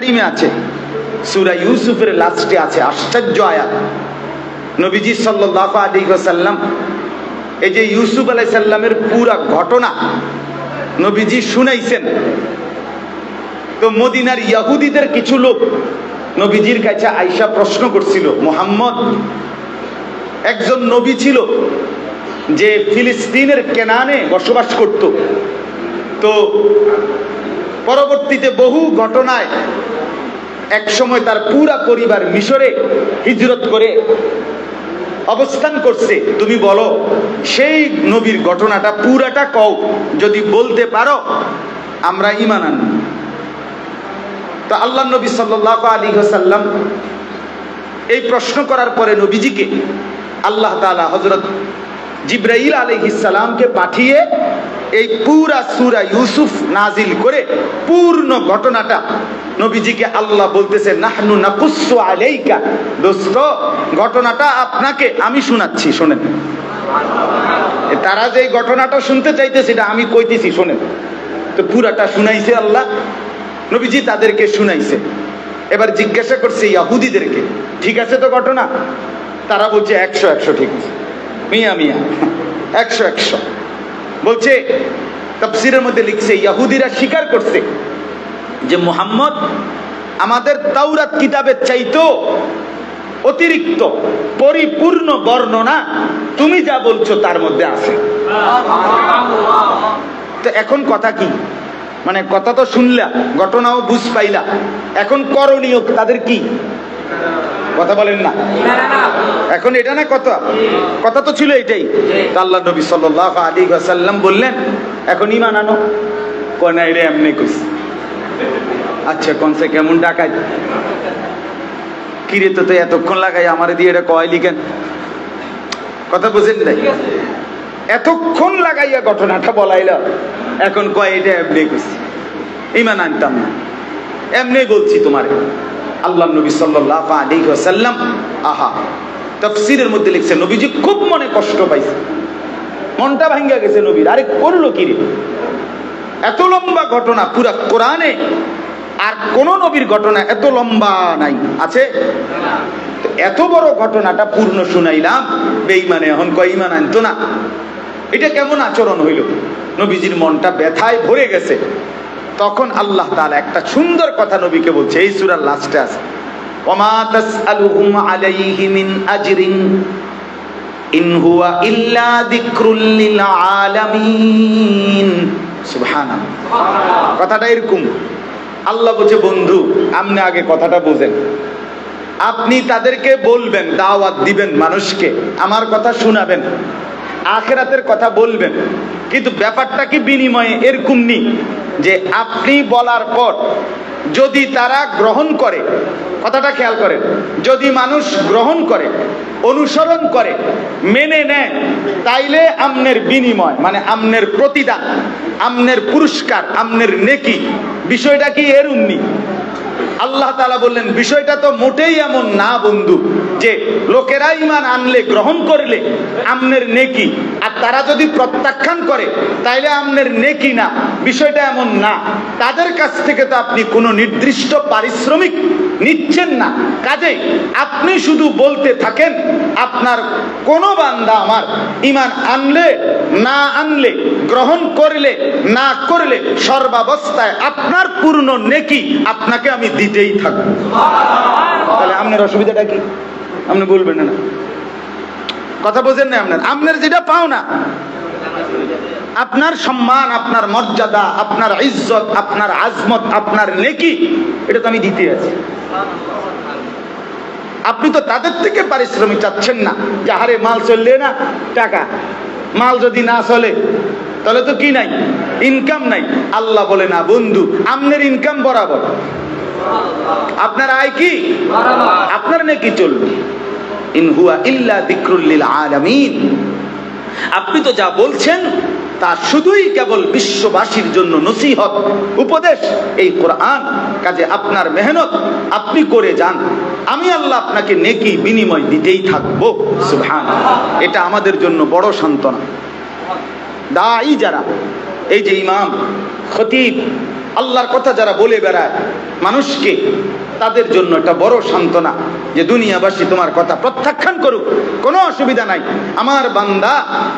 কারিমে আছে, সূরা ইউসুফের লাস্টে আছে আশ্চর্য আয়াত। নবীজি সাল্লাল্লাহু আলাইহি ওয়াসাল্লাম এই যে ইউসুফ আলাইহিস সালামের পুরা ঘটনা নবীজি শুনাইছেন। তো মদিনার ইহুদিদের কিছু লোক নবীজির কাছে আয়েশা প্রশ্ন করছিল, মুহাম্মদ একজন নবী ছিল যে ফিলিস্তিনের কেনানে বসবাস করত। তো পরবর্তীতে বহু ঘটনায় এক সময় তার পুরা পরিবার মিশরে হিজরত করে অবস্থান করছে। তুমি বলো সেই নবীর ঘটনাটা পুরাটা কও, যদি বলতে পারো আমরা ঈমান আনব। তো আল্লাহ নবী সাল্লাল্লাহু আলাইহি ওয়াসাল্লাম এই প্রশ্ন করার পরে নবীজিকে আল্লাহ তাআলা হযরত জিবরাইল আলাইহিস সালামকে পাঠিয়ে এই পুরা সূরা ইউসুফ নাজিল করে পূর্ণ ঘটনাটা নবীজিকে আল্লাহ বলতেছে, নাহনু নাকুসু আলাইকা, দোস্ত ঘটনাটা আপনাকে আমি শোনাচ্ছি, শোনেন। তারা যে ঘটনাটা শুনতে চাইতেছে এটা আমি কইতেছি, শোনেন। তো পুরাটা শুনাইছে আল্লাহ, নবীজি তাদেরকে শুনাইছে। এবার জিজ্ঞাসা করছে ইহুদিদেরকে, ঠিক আছে তো ঘটনা? তারা বলছে 100 ঠিক আছে, মিয়া মিয়া 100 বলছে। তাফসীরের মধ্যে লিখছে ইহুদিরা স্বীকার করছে যে মুহাম্মদ আমাদের তাওরাত কিতাবের চাইতো অতিরিক্ত পরিপূর্ণ বর্ণনা তুমি যা বলছো তার মধ্যে আছে। তো এখন কথা কি, মানে কথা তো শুনলা, ঘটনাও বুঝ পাইলা, এখন করণীয় তাদের কি? কথা বলেন না, এখন এটা না কথা, কথা তো ছিল এটাই। আল্লাহ নবী সাল্লাল্লাহু আলাইহি ওয়াসাল্লাম বললেন এখন ঈমান আনো। কয় না রে এমনি কইছে। আচ্ছা কোনসে কেমন ডাকাই কিরে, তো এতক্ষণ লাগাই আমারে দিয়ে এটা কয় লিখেন, কথা বুঝেন নাই? এতক্ষণ লাগাইয়া ঘটনাটা বলাইল, এখন কয় এটা এমনি কইছে, ঈমান আনতাম না, এমনি বলছি তোমারে। আল্লাহ নবী সাল্লাল্লাহু আলাইহি ওয়াসাল্লাম আহা তাফসীরের মধ্যে লিখছে নবীজি খুব মনে কষ্ট পাইছে, মনটা ভাঙ্গা গেছে নবীর। আরে করলো কি রে, এত লম্বা ঘটনা পুরা কোরআনে আর কোন নবীর ঘটনা এত লম্বা নাই, আছে? এত বড় ঘটনাটা পূর্ণ শুনাইলাম, বেঈমানে এখন কয় ঈমান আনতো না, এটা কেমন আচরণ হইল? নবীজির মনটা ব্যথায় ভরে গেছে। তখন আল্লাহ তাআলা একটা সুন্দর কথা নবীকে বলছে, এই সূরার লাস্টে আছে, ওমা তাসআলুহুম আলাইহি মিন আজরিন ইন হুয়া ইল্লা যিকরুল লিল আলামিন। সুবহানাল্লাহ, কথাটা এরকম। আল্লাহ বলছে বন্ধু আপনি আগে কথাটা বুঝেন, আপনি তাদেরকে বলবেন, দাওয়াত দিবেন মানুষকে, আমার কথা শোনাবেন, আখিরাতের কথা বলবেন, কিন্তু ব্যাপারটা কি বিনিময়ে এরকম নি যে আপনি বলার পর যদি তারা গ্রহণ করে, কথাটা খেয়াল করেন, যদি মানুষ গ্রহণ করে, অনুসরণ করে, মেনে নেয়, তাইলে আমনের বিনিময় মানে আমনের প্রতিদান, আমনের পুরস্কার, আমনের নেকি, বিষয়টা কি এরুমনি? আল্লাহ তাআলা বললেন বিষয়টা তো মোটেই এমন না বন্ধু, যে লোকেরা ঈমান আনলে, গ্রহণ করলে আমনের নেকি, আর তারা যদি প্রত্যাখ্যান করে তাইলে আমনের নেকি না। বিষয়টা এমন না, তাদের কাছ থেকে তো আপনি কোনো নির্দিষ্ট পারিশ্রমিক নিচ্ছেন না। কাজেই আপনি শুধু বলতে থাকেন, আপনার কোন বান্দা আমার ঈমান আনলে না আনলে, গ্রহণ করলে না করলে, সর্বাবস্থায় আপনার পূর্ণ নেকি আপনাকে আমি দিতেই থাকবো। তাহলে আপনার অসুবিধাটা কি? আপনি বলবেন না, কথা বোঝেন না? আপনার যেটা পাও না, আপনার সম্মান, আপনার মর্যাদা, আপনার ইজ্জত, আপনার আজমত, আপনার নেকি, এটা তো আমি দিতে আছি। আপনি তো তাদের থেকে পারিশ্রমিক চাচ্ছেন না, যে হারে মাল চললে না টাকা, মাল যদি না চলে তাহলে তো কি নাই, ইনকাম নাই। আল্লাহ বলে না বন্ধু, আপনার ইনকাম বরাবর, আপনার আয় কি আপনার নেকি চলবে। ইন হুয়া ইল্লা যিকরুল লিল আলামিন, আপনি তো যা বলছেন তা শুধুই কেবল বিশ্ববাসীর জন্য নসিহত, উপদেশ, এই কোরআন। কাজে আপনার মেহনত আপনি করে যান, আমি আল্লাহ আপনাকে নেকি বিনিময় দিতেই থাকবো। সুবহানাল্লাহ, এটা আমাদের জন্য বড় সান্ত্বনা। দাঈ যারা, এই যে ইমাম, খতিব, আল্লাহর কথা যারা বলে বেড়ায় মানুষকে, তাদের জন্য একটা বড় সান্ত্বনা যে দুনিয়াবাসী তোমার কথা প্রত্যাখ্যান করুক, কোনো অসুবিধা নাই। আমার বান্দা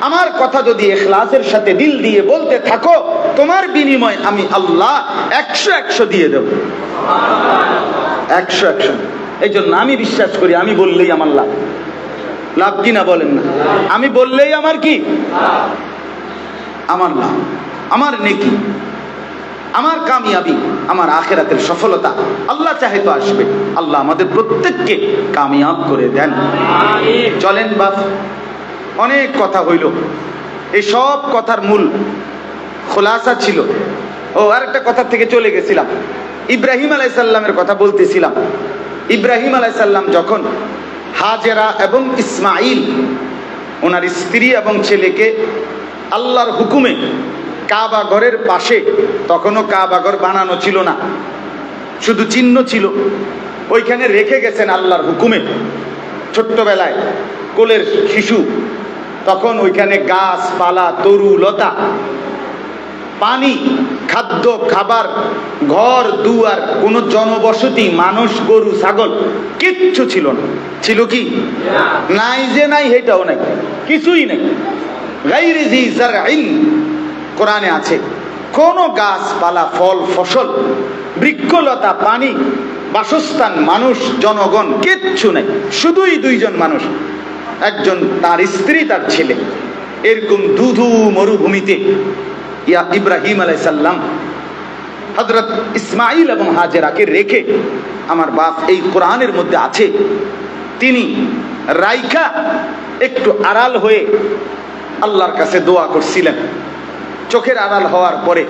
আমার কথা যদি ইখলাসের সাথে দিল দিয়ে বলতে থাকো, তোমার বিনিময় আমি আল্লাহ 100 দিয়ে দেব, 100। এই জন্য আমি বিশ্বাস করি আমি বললেই আমার লাভ। লাভ কি না বলেন না? আমি বললেই আমার কি? আমার লাভ, আমার নেকি, আমার কামিয়াবি, আমার আখিরাতের সফলতা। আল্লাহ চাহে তো আসবে। আল্লাহ আমাদের প্রত্যেককে কামিয়াব করে দেন। চলেন বাপ, অনেক কথা হইল। এই সব কথার মূল খোলাসা ছিল, আরেকটা কথা থেকে চলে গেছিলাম। ইব্রাহিম আলাইহিস সালামের কথা বলতেছিলাম। ইব্রাহিম আলাইহিস সালাম যখন হাজেরা এবং ইসমাইল ওনার স্ত্রী এবং ছেলেকে আল্লাহর হুকুমে কাবা ঘরের পাশে, তখনও কাবা ঘর বানানো ছিল না, শুধু চিহ্ন ছিল, ওইখানে রেখে গেছেন আল্লাহর হুকুমে। ছোট্টবেলায় কোলের শিশু, তখন ওইখানে গাছপালা, তরু লতা, পানি, খাদ্য খাবার, ঘর দুয়ার, কোন জনবসতি, মানুষ, গরু ছাগল কিচ্ছু ছিল না। ছিল কি? নাই যে নাই, এটাও নাই, কিছুই নাই। গায়রি জি জারইন কোরআনে আছে, কোন গাছপালা, ফল ফসল, বৃক্ষলতা, পানি, বাসস্থান, মানুষ, জনগণ কিচ্ছু নাই। শুধুই দুইজন মানুষ, একজন তার স্ত্রী, তার ছেলে। এরকম দুধু মরুভূমিতে ইব্রাহিম আলাইহিস সালাম হযরত ইসমাইল এবং হাজেরাকে রেখে, আমার বাপ এই কোরআনের মধ্যে আছে, তিনি রাইখা একটু আড়াল হয়ে আল্লাহর কাছে দোয়া করছিলেন। চোখের আড়াল হওয়ার পরে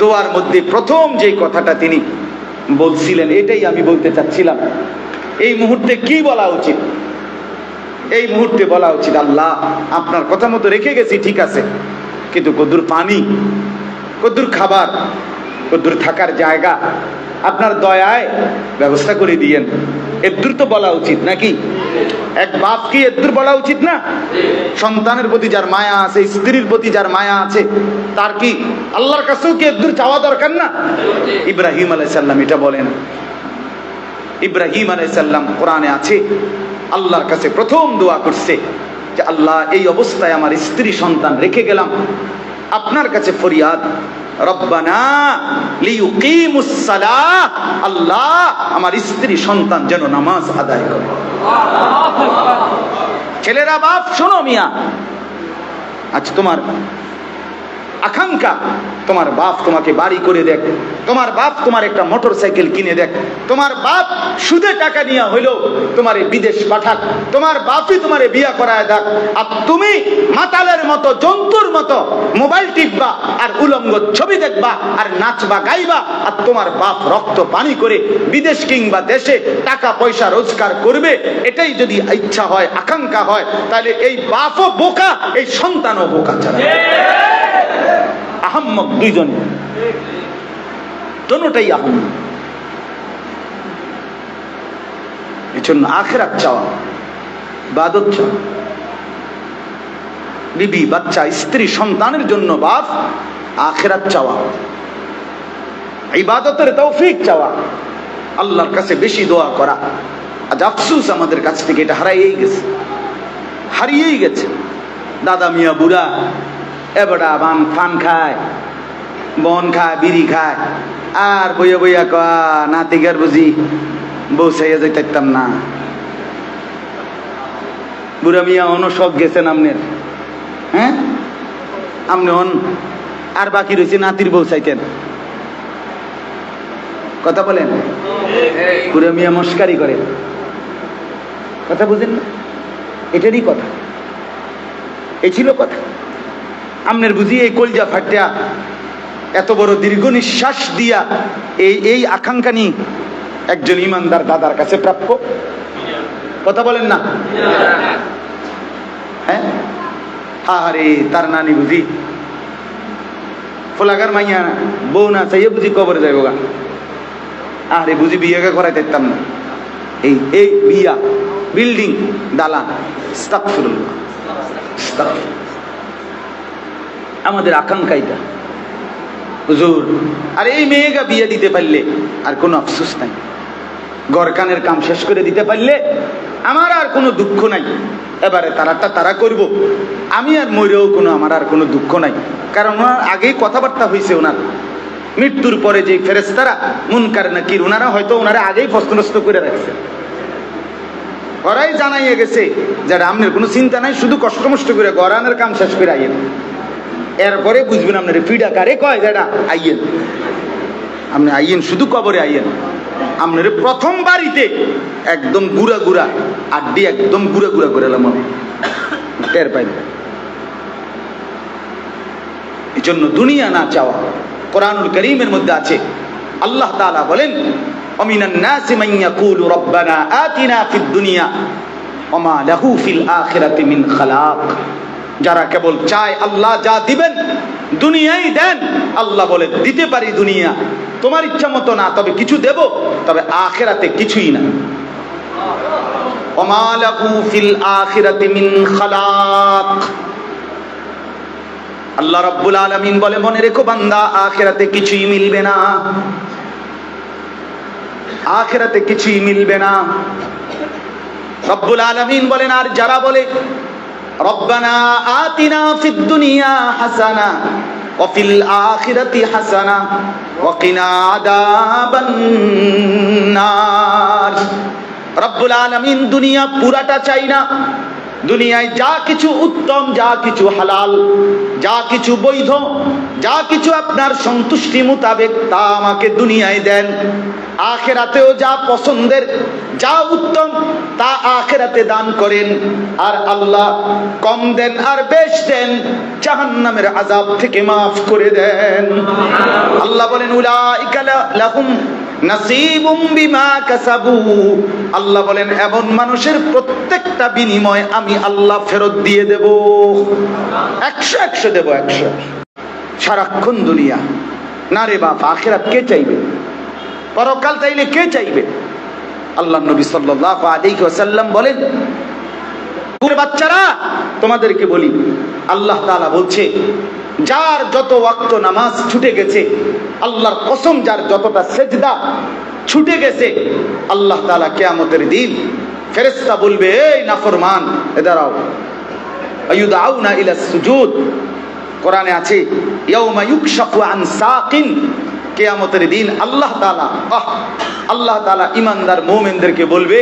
দোয়ার মধ্যে প্রথম যে কথাটা তিনি বলছিলেন, এটাই আমি বলতে চাচ্ছিলাম। এই মুহূর্তে কি বলা উচিত? এই মুহূর্তে বলা উচিত, আল্লাহ আপনার কথা মতো রেখে গেছি, ঠিক আছে, কিন্তু কদ্দুর পানি, কদ্দুর খাবার, কদ্দুর থাকার জায়গা আপনার দয়ায় ব্যবস্থা করে দিয়েন। এদ্দুর তো বলা উচিত নাকি? এক বাপ কি এদ্দুর বলা উচিত না? সন্তানের প্রতি যার মায়া আছে, স্ত্রীর প্রতি যার মায়া আছে, তার কি আল্লাহর কাছেও কি এদ্দুর চাওয়া দরকার না? ইব্রাহিম আলাইহিস সালাম এটা বলেন। ইব্রাহিম আলাইহিস সালাম কোরআনে আছে, আল্লাহর কাছে প্রথম দোয়া করছে যে আল্লাহ এই অবস্থায় আমার স্ত্রী সন্তান রেখে গেলাম, আপনার কাছে ফরিয়াদ, রব্বানা লিইকিমুস সালাহ, আল্লাহ আমার স্ত্রী সন্তান যেন নামাজ আদায় করে। ছেলেরা বাপ শোনো মিয়া, আজ তোমার আকাঙ্ক্ষা তোমার বাপ তোমাকে বাড়ি করে দেখ, তোমার বাপ তোমার একটা মোটরসাইকেল কিনে দেখ, তোমার বাপ সুদে টাকা নিয়ে হইলেও তোমার বিদেশ পাঠাক, তোমার বাপই তোমারে বিয়া করায় দেখ, আর তুমি মাতালের মতো, জন্তুর মতো মোবাইল টিপবা আর উলঙ্গ ছবি দেখবা আর নাচবা গাইবা, আর তোমার বাপ রক্ত পানি করে বিদেশ কিংবা দেশে টাকা পয়সা রোজগার করবে। এটাই যদি ইচ্ছা হয়, আকাঙ্ক্ষা হয়, তাহলে এই বাপও বোকা, এই সন্তানও বোকা। ছাড়া আহম্মক দুইজন, দোনোটাই আহম্মক। এজন্য আখিরাত চাওয়া, ইবাদত চাওয়া, বিবি বাচ্চা স্ত্রী সন্তানের জন্য বাপ আখিরাত চাওয়া, ইবাদতের তৌফিক চাওয়া, আল্লাহর কাছে বেশি দোয়া করা। আজ আফসোস আমাদের কাছ থেকে এটা হারিয়েই গেছে। দাদা মিয়া বুড়া এবারে পান খায়, বন খায়, বিড়ি খায়, আর বইয়া বইয়া কা নাতিকার বুঝি বউ চাইয়া যাইতাম না। বুড়া মিয়া অন্য সব গেছেন আমনের, হ্যাঁ আমনে অন আর বাকি রয়েছে নাতির বউ চাইতেন। কথা বলেন, বুড়া মিয়া মস্কারি করে, কথা বুঝেন না? এটারই কথা, এই ছিল কথা। আমনের বুঝি এই কলজা ফাটিয়া এত বড় দীর্ঘ নিঃশ্বাস দিয়া এই আকাঙ্ক্ষা নিয়ে একজন ইমানদার দাদার কাছে প্রাপ্য। কথা বলেন না? হ্যাঁ, আরে তার নানি বুঝি ফোলাগার মাইয়া বউ না চাইয়ে বুঝি কবরে যাইব গা। আরে বুঝি বিয়েকে করাই দেখতাম না। এই বিয়া, বিল্ডিং, দালান, আস্তাগফিরুল্লাহ, আস্তাগফিরুল্লাহ। আমাদের আকাঙ্ক্ষা এটা। হুজুর আর এই মেয়েকে বিয়ে দিতে পারলে আর কোনো আফসোস নাই, গরকানের কাম শেষ করে দিতে পারলে আমার আর কোনো দুঃখ নাই, এবারে তারাটা তারা করব, আমি আর মরেও কোনো আমার আর কোনো দুঃখ নাই। কারণ ওনার আগেই কথাবার্তা হয়েছে, ওনার মৃত্যুর পরে যে ফেরেশতারা মুনকার নাকির ওনারা হয়তো ওনারা আগেই প্রশ্নস্থ করে রাখছে, ওরাই জানাইয়ে গেছে যে আপনার কোনো চিন্তা নাই, শুধু কষ্ট মষ্ট করে গরানের কাম শেষ করে আইয়েন, এরপরে বুঝবেন আপনার ফিডা কারে কয় যেটা আইয়েন, আপনি আইয়েন শুধু কবরে আইয়েন, আপনার প্রথম বাড়িতে একদম গুড়া গুড়া আড্ডি একদম গুড়া গুড়া করে এলাম টের পাইবেন। এই জন্য দুনিয়া না চাওয়া, কোরআনুল কারীমের মধ্যে আছে আল্লাহ তাআলা বলেন ওমিনান নাসি মান ইয়াকুলু রাব্বানা আতিনা ফিদ দুনিয়া ওয়া মা লাহু ফিল আখিরাতি মিন খালাক। যারা কেবল চায় আল্লাহ যা দিবেন দুনিয়াই দেন, আল্লাহ বলে দিতে পারি দুনিয়া, তোমার ইচ্ছা মতো না, তবে কিছু দেব, তবে আখিরাতে কিছুই না। ওয়া মা লাহু ফিল আখিরাতি মিন খালাক। আল্লাহ রাব্বুল আলামিন বলে মনে রেখো বান্দা, আখিরাতে কিছুই মিলবে না, আখিরাতে কিছুই মিলবে না। রব্বুল আলামিন বলেন আর যারা বলে রব্বানা আতিনা ফিদ দুনিয়া হাসানা ওয়া ফিল আখিরাতি হাসানা ওয়া কিনা আযাবান নার। রব্বুল আলামিন দুনিয়া পুরাটা চাই না, দুনিয়ায় যা কিছু উত্তম, যা কিছু হালাল, যা কিছু বৈধ, যা কিছু আপনার সন্তুষ্টি মোতাবেক তা আমাকে দুনিয়ায় দেন, আখিরাতেও যা পছন্দের, যা উত্তম তা আখিরাতে দান করেন। আর আল্লাহ কম দেন আর বেশ দেন, জাহান্নামের আযাব থেকে মাফ করে দেন। আল্লাহ বলেন উলাইকা লাহুম নাসিবুম বিমা কাসাবু। আল্লাহ বলেন এমন মানুষের প্রত্যেকটা বিনিময় আমি আল্লাহ ফেরত দিয়ে দেব, 100 দেব, 100। সারাক্ষণ দুনিয়া না রে বাপ, আখিরাত কে চাইবে? পরকাল চাইলে কে চাইবে? আল্লাহ নবী সাল্লাল্লাহু আলাইহি ওয়াসাল্লাম বলেন বাচ্চারা তোমাদেরকে বলি, আল্লাহ তাআলা বলছে যার যত ওয়াক্ত নামাজ ছুটে গেছে, আল্লাহর কসম যার যতটা সেজদা ছুটে গেছে, আল্লাহ তাআলা কিয়ামতের দিন ফেরেশতা বলবে এই নাফরমান এ দাঁড়াও, আয়ুদাউনা ইলা সুজুদ। কোরআনে আছে ইয়াউমা ইউকশাফু আন সাকিন। কিয়ামতের দিন আল্লাহ তাআলা ইমানদার মুমিনদেরকে বলবে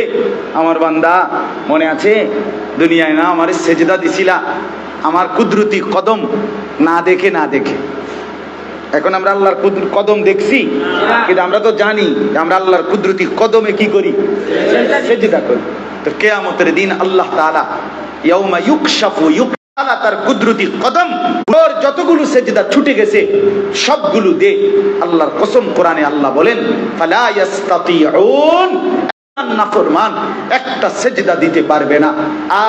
আমার বান্দা মনে আছে দুনিয়ায় না আমারে সেজদা দিছিলা, আমার কুদরতি কদম না দেখে। এখন আমরা আল্লাহর কদম দেখছি, কিন্তু আমরা তো জানি আমরা আল্লাহর কুদরতি কদমে কি করি? সেজদা করি। তো কিয়ামতের দিন আল্লাহ তাআলা ইয়াউমা ইউকশাফু আল্লাহ তার কুদরতি কদম ওর যতগুলো সেজদা ছুটে গেছে সবগুলো দে। আল্লাহর কসম কোরআনে আল্লাহ বলেন ফালা ইয়াস্তাতিউন, নাফরমান একটা সেজদা দিতে পারবে না।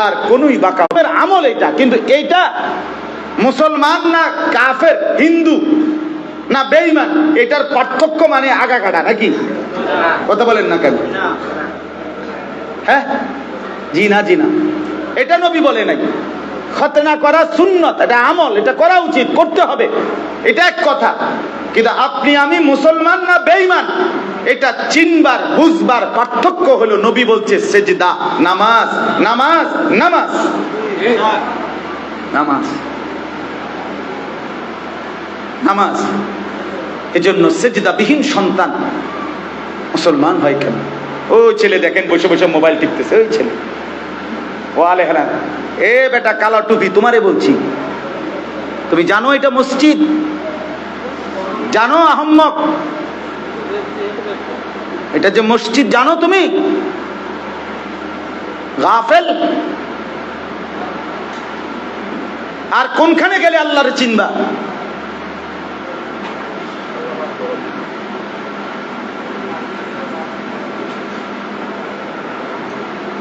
আর কোনই বাঁকা আমল এটা, কিন্তু এইটা মুসলমান না কাফের, হিন্দু না বেঈমান, এটার পার্থক্য মানে আগাকাটা নাকি? কথা বলেন না কেন? হ্যাঁ, জি না, এটা নবী বলে নাই। খতনা করা সুন্নত, এটা আমল, এটা করা উচিত, করতে হবে, এটা এক কথা। কিন্তু আপনি আমি মুসলমান না বেঈমান এটা চিনবার বুঝবার পার্থক্য হলো নবী বলছে সেজদা, নামাজ নামাজ নামাজ নামাজ নামাজ। এজন্য সেজদা বিহীন সন্তান মুসলমান হয় কেন? ওই ছেলে দেখেন বসে বসে মোবাইল টিপতেছে, ওই ছেলে ওয়ালে হেলান, এ বেটা কালো টুপি তোমারে বলছি, তুমি জানো এটা মসজিদ? জানো আহম্মক এটা যে মসজিদ জানো তুমি? গাফেল। আর কোনখানে গেলে আল্লাহরে চিনবা?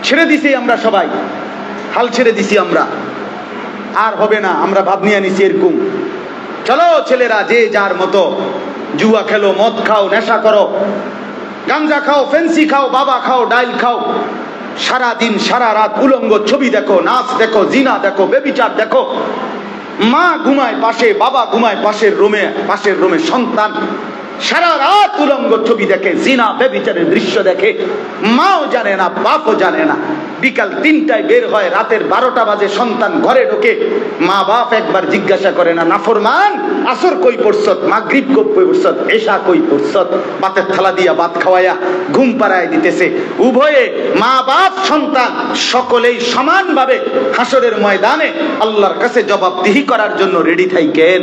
ছেড়ে দিছি আমরা সবাই, হাল ছেড়ে দিছি আমরা, আর হবে না। আমরা ভাব নিয়ে নিছি এরকম, চলো ছেলেরা যে যার মতো জুয়া খেলো, মদ খাও, নেশা করো, গাঞ্জা খাও, ফেন্সি খাও, বাবা খাও, ডাইল খাও, সারা দিন সারা রাত উলঙ্গ ছবি দেখো, নাচ দেখো, জিনা দেখো, বেবিচার দেখো, মা ঘুমায় পাশে, বাবা ঘুমায় পাশের রুমে সন্তান সারা রাত উলঙ্গ ছবি দেখে, জিনা ব্যভিচারের দৃশ্য দেখে, মাও জানে না বাপও জানে না। বিকাল 3টায় বের হয়, রাতের 12টা বাজে সন্তান ঘরে ঢোকে, মা বাপ একবার জিজ্ঞাসা করে না, নাফরমান আসর কই পড়ছত, মাগরিব কই পড়ছত, এশা কই পড়ছত? ভাতের থালা দিয়া ভাত খাওয়াইয়া ঘুম পাড়ায় দিতেছে। উভয়ে মা বাপ সন্তান সকলেই সমানভাবে হাসরের ময়দানে আল্লাহর কাছে জবাবদিহি করার জন্য রেডি থাকেন।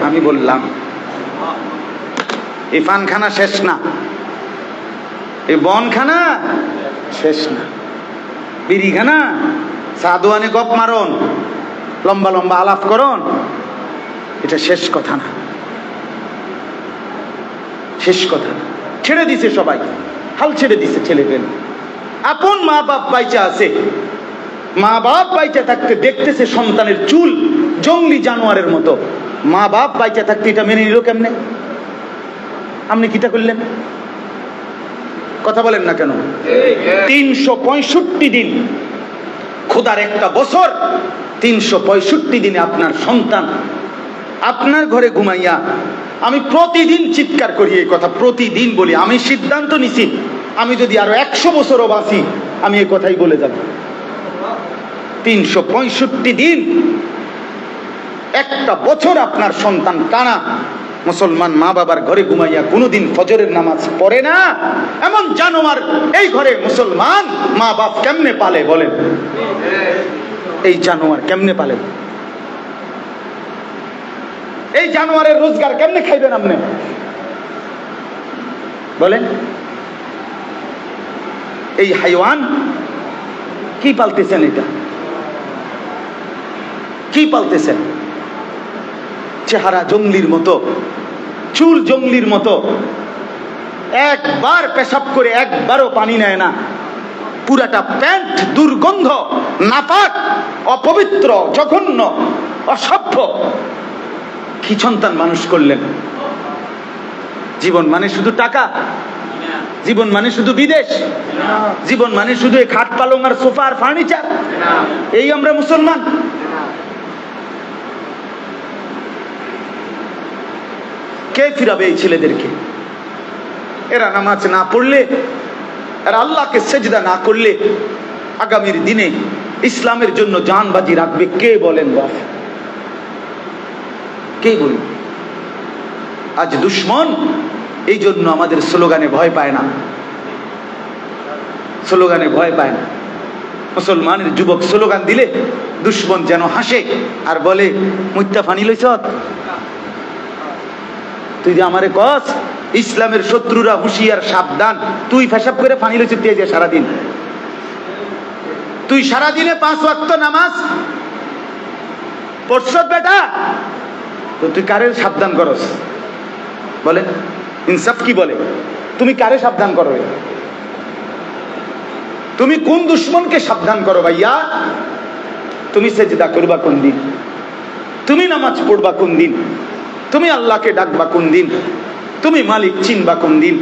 আমি বললাম এই পানখানা শেষ না, এই বনখানা শেষ না, বিড়িখানা সাদুয়ানে গপ মারন, লম্বা লম্বা আলাপ করন, এটা শেষ কথা না, শেষ কথা না। ছেড়ে দিছে সবাই, হাল ছেড়ে দিছে ছেলে পেলে। আপন মা বাপ বাইচা আছে, মা বাপ বাইচা থাকতে দেখতেছে সন্তানের চুল জঙ্গলি জানোয়ারের মতো, মা বাপ বাইচা থাকতে এটা মেনে নিল কেমনে? আপনি কিটা করলেন? কথা বলেন না কেন? 365 দিন, খোদার একটা বছর, 365 দিনে আপনার সন্তান আপনার ঘরে ঘুমাইয়া, আমি প্রতিদিন চিৎকার করি এই কথা, প্রতিদিন বলি, আমি সিদ্ধান্ত নিছি আমি যদি আরো 100 বছরও বাঁচি আমি এই কথাই বলে যাব। 365 দিন, একটা বছর আপনার সন্তান টানা মুসলমান মা বাবার ঘরে ঘুমাইয়া কোনোদিন ফজরের নামাজ পড়ে না, এমন জানোয়ার এই ঘরে মুসলমান মা বাপ কেমনে পালে বলেন? এই জানোয়ার কেমনে পালে? এই জানোয়ারের রোজগার কেমনে খাইবেন আপনি বলেন? এই হাইওয়ান কি পালতেছেন? এটা কি পালতেছেন? চেহারা জঙ্গলির মতো, চুল জঙ্গলির মতো, একবার পেশাব করে একবারও পানি নেয় না, পুরাটা প্যান্ট দুর্গন্ধ, নাপাক, অপবিত্র, জঘন্য, অসভ্য। কি সন্তান মানুষ করলেন? জীবন মানে শুধু টাকা? জীবন মানে শুধু বিদেশ? জীবন মানে শুধু এই খাট পালং আর সোফা আর ফার্নিচার? এই আমরা মুসলমান? কে ফিরাবে এই ছেলেদেরকে? এরা নামাজ না পড়লে, এরা আল্লাহকে সেজদা না করলে আগামীর দিনে ইসলামের জন্য জান বাজি রাখবে কে বলেন? বাপ কে বলেন? আজ দুশ্মন এই জন্য আমাদের স্লোগানে ভয় পায় না, স্লোগানে ভয় পায় না। মুসলমানের যুবক স্লোগান দিলে দুশ্মন যেন হাসে আর বলে, মুত্তা ফানি লইছ তুই যে আমারে কস ইসলামের শত্রুরা হুঁশিয়ার সাবধান, তুই পেশাব করে ফানি লইছ দিয়ে সারাদিন, তুই সারাদিনে 5 ওয়াক্ত নামাজ পড়ছ বেটা, তো তুই কারে সাবধান করস বলেন? ইনসাফ কি বলে? তুমি কারে সাবধান করো? তুমি কোন দুশ্মনকে সাবধান করো ভাইয়া? তুমি সেজদা করবা কোন দিন? তুমি নামাজ পড়বা কোন দিন? তুমি আল্লাহকে ডাকবা কোন দিন? তুমি মালিক চিনবা কোন দিন?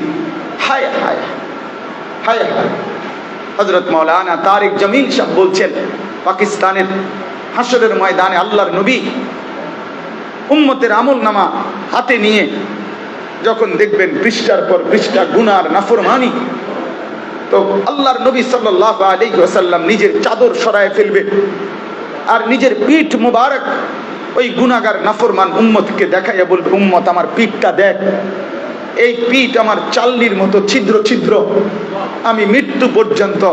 হায় হায় হায় হায়। হযরত মাওলানা তারিক জামিল সাহেব বলছেন, পাকিস্তানের হাসরের ময়দানে আল্লাহর নবী উম্মতের আমলনামা হাতে নিয়ে যখন দেখবেন পৃষ্ঠার পর পৃষ্ঠা গুনার নাফরমানি, তো আল্লাহর নবী সাল্লাল্লাহু আলাইহি ওয়াসাল্লাম নিজের চাদর সরায় ফেলবে আর নিজের পিঠ মুবারক ওই গুনাহগার নাফরমান উম্মতকে দেখাইয়া বলবে, উম্মত আমার পিঠটা দেখ, এই পিঠ আমার চাল্লির মতো ছিদ্র ছিদ্র, আমি মৃত্যু পর্যন্ত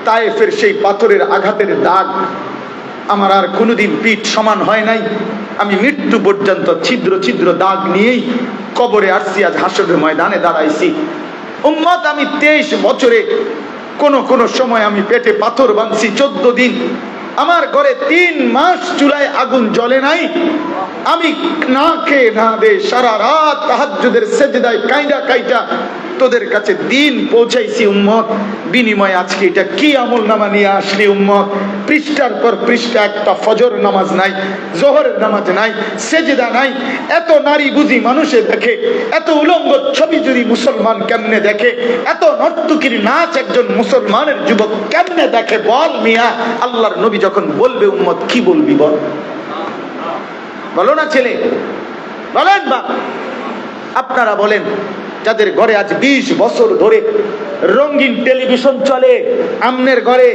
তায়েফের সেই পাথরের আঘাতের দাগ, আমার আর কোনোদিন পিঠ সমান হয় নাই, আমি মৃত্যু পর্যন্ত ছিদ্র ছিদ্র দাগ নিয়েই কবরে আসছি, আজ হাসরের ময়দানে দাঁড়াইছি। উম্মত আমি 23 বছরে কোন সময় আমি পেটে পাথর বাঁধছি 14 দিন, আমার ঘরে 3 মাস চুলায় আগুন জ্বলে নাই, আমি না খেয়ে না দে সারা রাত তাহাজ্জুদের সেজদায় কাইদা কাইটা তোদের কাছে দিন পৌঁছাইছি উম্মত, বিনিময়ে আজকে এটা কি আমল নামা নিয়ে আসলি উম্মত? পৃষ্ঠার পর পৃষ্ঠা একটা ফজর নামাজ নাই, জোহরের নামাজ নাই, সেজদা নাই। এত নারী বুঝি মানুষে দেখে, এত উলঙ্গ ছবি যদি মুসলমান কেমনে দেখে, এত নর্তকীর নাচ একজন মুসলমানের যুবক কেমনে দেখে বল মিয়া? আল্লাহর নবী যখন বলবে উম্মত কি বলবি বল? বলো না ছেলে, বলেন বাপ। আপনারা বলেন, যাদের ঘরে আজ 20 বছর ধরে রঙিন টেলিভিশন চলে, আমনের ঘরে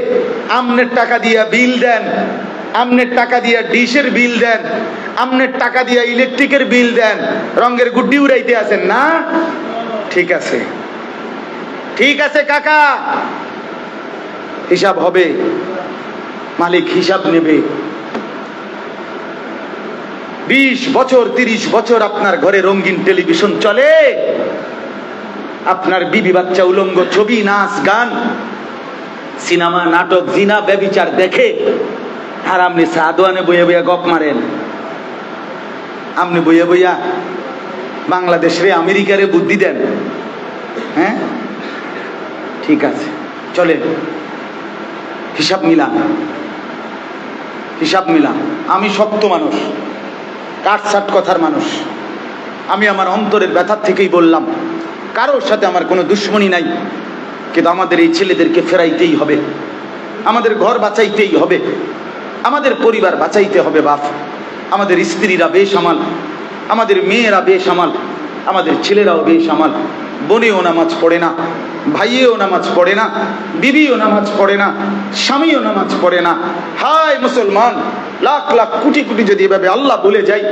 আমনের টাকা দিয়া বিল দেন, আমনের টাকা দিয়া ডিশের বিল দেন, আমনের টাকা দিয়া ইলেকট্রিকের বিল দেন, রঙের গুড্ডি উড়াইতে আছেন না? ঠিক আছে, ঠিক আছে কাকা, হিসাব হবে, মালিক হিসাব নেবে। 20 বছর 30 বছর আপনার ঘরে রঙিন টেলিভিশন চলে, আপনার বিবি বাচ্চা উলঙ্গ ছবি, নাচ গান, সিনেমা, নাটক, জিনা, ব্যভিচার দেখে, আর আপনি সাদওয়ানে বইয়া বইয়া গপ মারেন। আপনি বইয়া বইয়া বাংলাদেশে আমেরিকারে বুদ্ধি দেন। হ্যাঁ, ঠিক আছে, চলেন হিসাব মিলান, হিসাব মিলান। আমি শক্ত মানুষ, কাটছাট কথার মানুষ, আমি আমার অন্তরের ব্যথার থেকেই বললাম, কারোর সাথে আমার কোনো দুশ্মনী নাই, কিন্তু আমাদের এই ছেলেদেরকে ফেরাইতেই হবে, আমাদের ঘর বাঁচাইতেই হবে, আমাদের পরিবার বাঁচাইতে হবে বাপ। আমাদের স্ত্রীরা বেসামাল, আমাদের মেয়েরা বেসামাল, আমাদের ছেলেরাও বেসামাল। বোনেও নামাজ পড়ে না, ভাইয়েও নামাজ পড়ে না, বিবিও নামাজ পড়ে না, স্বামীও নামাজ পড়ে না। হায় মুসলমান, লাখ লাখ কোটি কোটি যদি এভাবে আল্লাহ ভুলে যাই,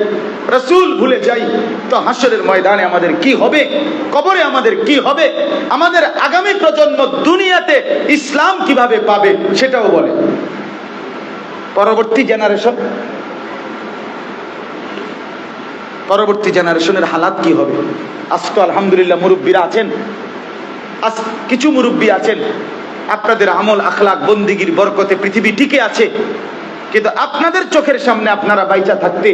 রাসূল ভুলে যাই, তো হাসরের ময়দানে আমাদের কি হবে, কবরে আমাদের কি হবে, আমাদের আগামী প্রজন্ম দুনিয়াতে ইসলাম কিভাবে পাবে সেটাও বলে। পরবর্তী জেনারেশনের হালাত কি হবে? আজ তো আলহামদুলিল্লাহ মুরব্বীরা আছেন, আজ কিছু মুরব্বী আছেন, আপনাদের আমল আখলাক বন্দিগির বরকতে পৃথিবী টিকে আছে, কিন্তু আপনাদের চোখের সামনে আপনারা বাইচা থাকতে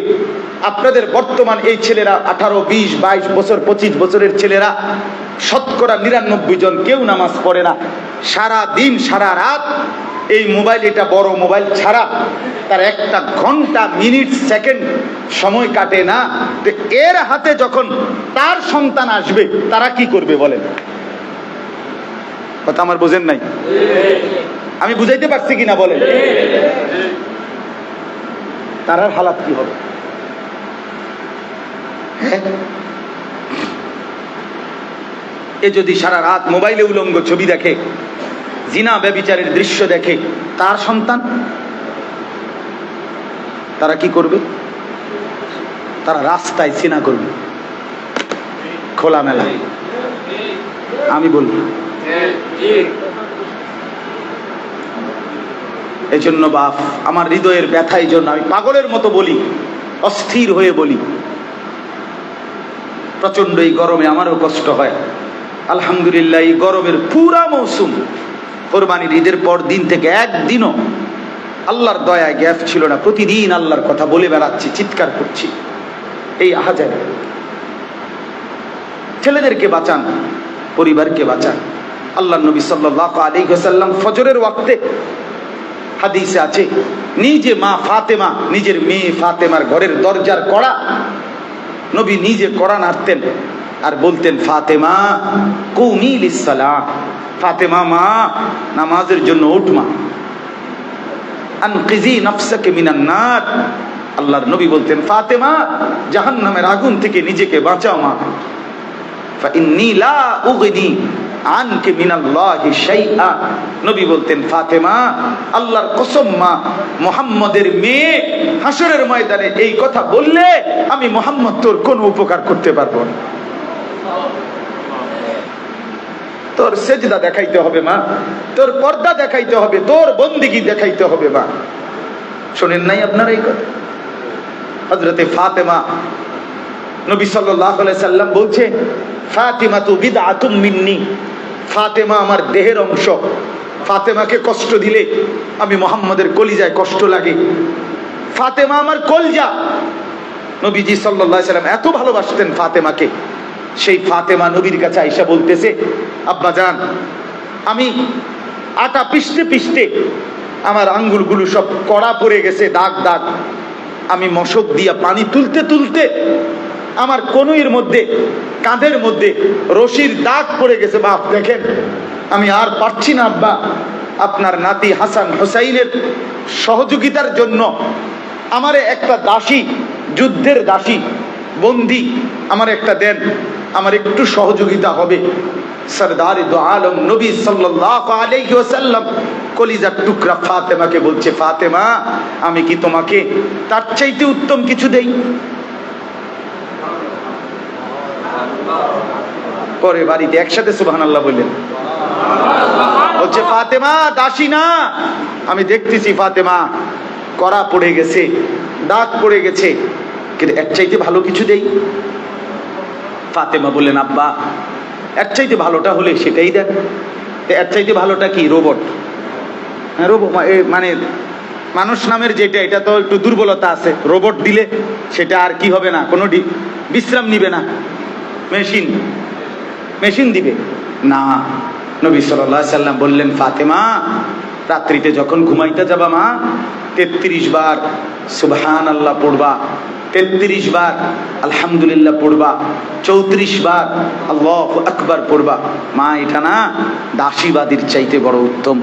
আপনাদের বর্তমান এই ছেলেরা 18, 20, 22 বছর, 25 বছরের ছেলেরা শতকরা 99 জন কেউ নামাজ পড়ে না। সারা দিন সারা রাত এই মোবাইল, এটা বড় মোবাইল ছাড়া তার একটা ঘন্টা, মিনিট, সেকেন্ড সময় কাটে না। তো এর হাতে যখন তার সন্তান আসবে, তারা কি করবে বলেন? কথা আমার বোঝেন নাই? আমি বুঝাইতে পারছি কিনা বলেন? তারার হালাত কি হবে? এ যদি সারা রাত মোবাইলে উলঙ্গ ছবি দেখে, জিনা ব্যভিচারের দৃশ্য দেখে, তার সন্তান, তারা কি করবে? তারা রাস্তায় সিনা করবে, খোলামেলা। আমি বলবো এই জন্য বাপ, আমার হৃদয়ের ব্যথা, এই জন্য আমি পাগলের মতো বলি, অস্থির হয়ে বলি। প্রচন্ড এই গরমে আমারও কষ্ট হয়। আলহামদুলিল্লাহ, এই গরমের পুরা মৌসুম, কোরবানির ঈদের পর দিন থেকে একদিনও আল্লাহর দয়ায় গ্যাপ ছিল না। প্রতিদিন আল্লাহর কথা বলে বেড়াচ্ছি, চিৎকার করছি, এই আহাজারে। ছেলেদেরকে বাঁচান, পরিবারকে বাঁচান। আল্লাহর নবী সাল্লাল্লাহু আলাইহি ওয়াসাল্লাম ফজরের ওয়াক্তে, হাদিসে আছে, নিজে মা ফাতেমা, নিজের মেয়ে ফাতেমার ঘরের দরজার কড়া নবী নিজে কড়া নাড়তেন আর বলতেন, ফাতেমা কুমি লিসসালাহ, ফাতেমা মা নামাজের জন্য উঠ মা, আনকিজি নাফসাকে মিনান নার। আল্লাহর নবী বলতেন, ফাতেমা জাহান্নামের আগুন থেকে নিজেকে বাঁচাও মা। ফাইন্নী লা উগনি আনকে মিনাল্লাহি শাইআ। নবী বলতেন, ফাতেমা আল্লাহর কসম মা, মুহাম্মদের মেয়ে, হাসরের ময়দানে এই কথা বললে আমি মুহাম্মদ তোর কোনো উপকার করতে পারবো না। তোর সেজদা দেখাইতে হবে মা, তোর পর্দা দেখাইতে হবে, তোর বন্দিগি দেখাইতে হবে মা। শোনেন নাই আপনারা এই কথা? হযরতে ফাতেমা, নবী সাল্লাল্লাহু আলাইহি সাল্লাম বলছে, ফাতিমাতু বিদআতুম মিন্নি, ফাতেমা আমার দেহের অংশ। ফাতেমাকে কষ্ট দিলে আমি মুহাম্মদের কলিজায় কষ্ট লাগে। ফাতেমা আমার কলজা। নবীজি সাল্লাল্লাহু আলাইহি সাল্লাম এত ভালোবাসতেন ফাতেমাকে। সেই ফাতেমা নবীর কাছে আয়েশা বলতেছে, আব্বা জান, আমি আটা পিষতে পিষতে আমার আঙ্গুলগুলো সব কড়া পড়ে গেছে, দাগ দাগ। আমি মশক দিয়া পানি তুলতে তুলতে আমার কনুইয়ের মধ্যে, কাঁধের মধ্যে রশির দাগ পড়ে গেছে। বাপ দেখেন, আমি আর পারছি না আব্বা। আপনার নাতি হাসান হোসাইনের সহযোগিতার জন্য আমারে একটা দাসী যুদ্ধের দাসী, বন্দী, আমার একটা দেন, আমার একটু সহযোগিতা হবে। সরদারে দো আলম নবী সাল্লাল্লাহু আলাইহি ওয়াসাল্লাম কলিজার টুকরা ফাতেমাকে বলছে, ফাতেমা, আমি কি তোমাকে তার চাইতে উত্তম কিছু দেই? পরে বাড়িতে একসাথে সুবহানাল্লাহ বললেন। বলছে, ফাতেমা দাসী না, আমি দেখতেছি ফাতেমা কড়া পড়ে গেছে, দাগ পড়ে গেছে, কিন্তু এর চাইতে ভালো কিছু দেই। ফাতেমা বললেন, আব্বা, এর চাইতে ভালোটা হলে সেটাই দেন। এর চাইতে ভালোটা কি? রোবট। রোবট মানে মানুষ নামের যেটা, এটা তো একটু দুর্বলতা আছে। রোবট দিলে সেটা আর কি হবে না, কোনো বিশ্রাম নিবে না, মেশিন দিবে না। নবী সাল্লাল্লাহু আলাইহি সাল্লাম বললেন, ফাতেমা, রাত্রিতে যখন ঘুমাইতে যাবা মা, 33 বার সুবহানাল্লাহ পড়বা, 33 বার আলহামদুলিল্লাহ পড়বা, 34 বার আল্লাহু আকবার পড়বা। মা, এটা না দাসীবাদীর চাইতে বড় উত্তম।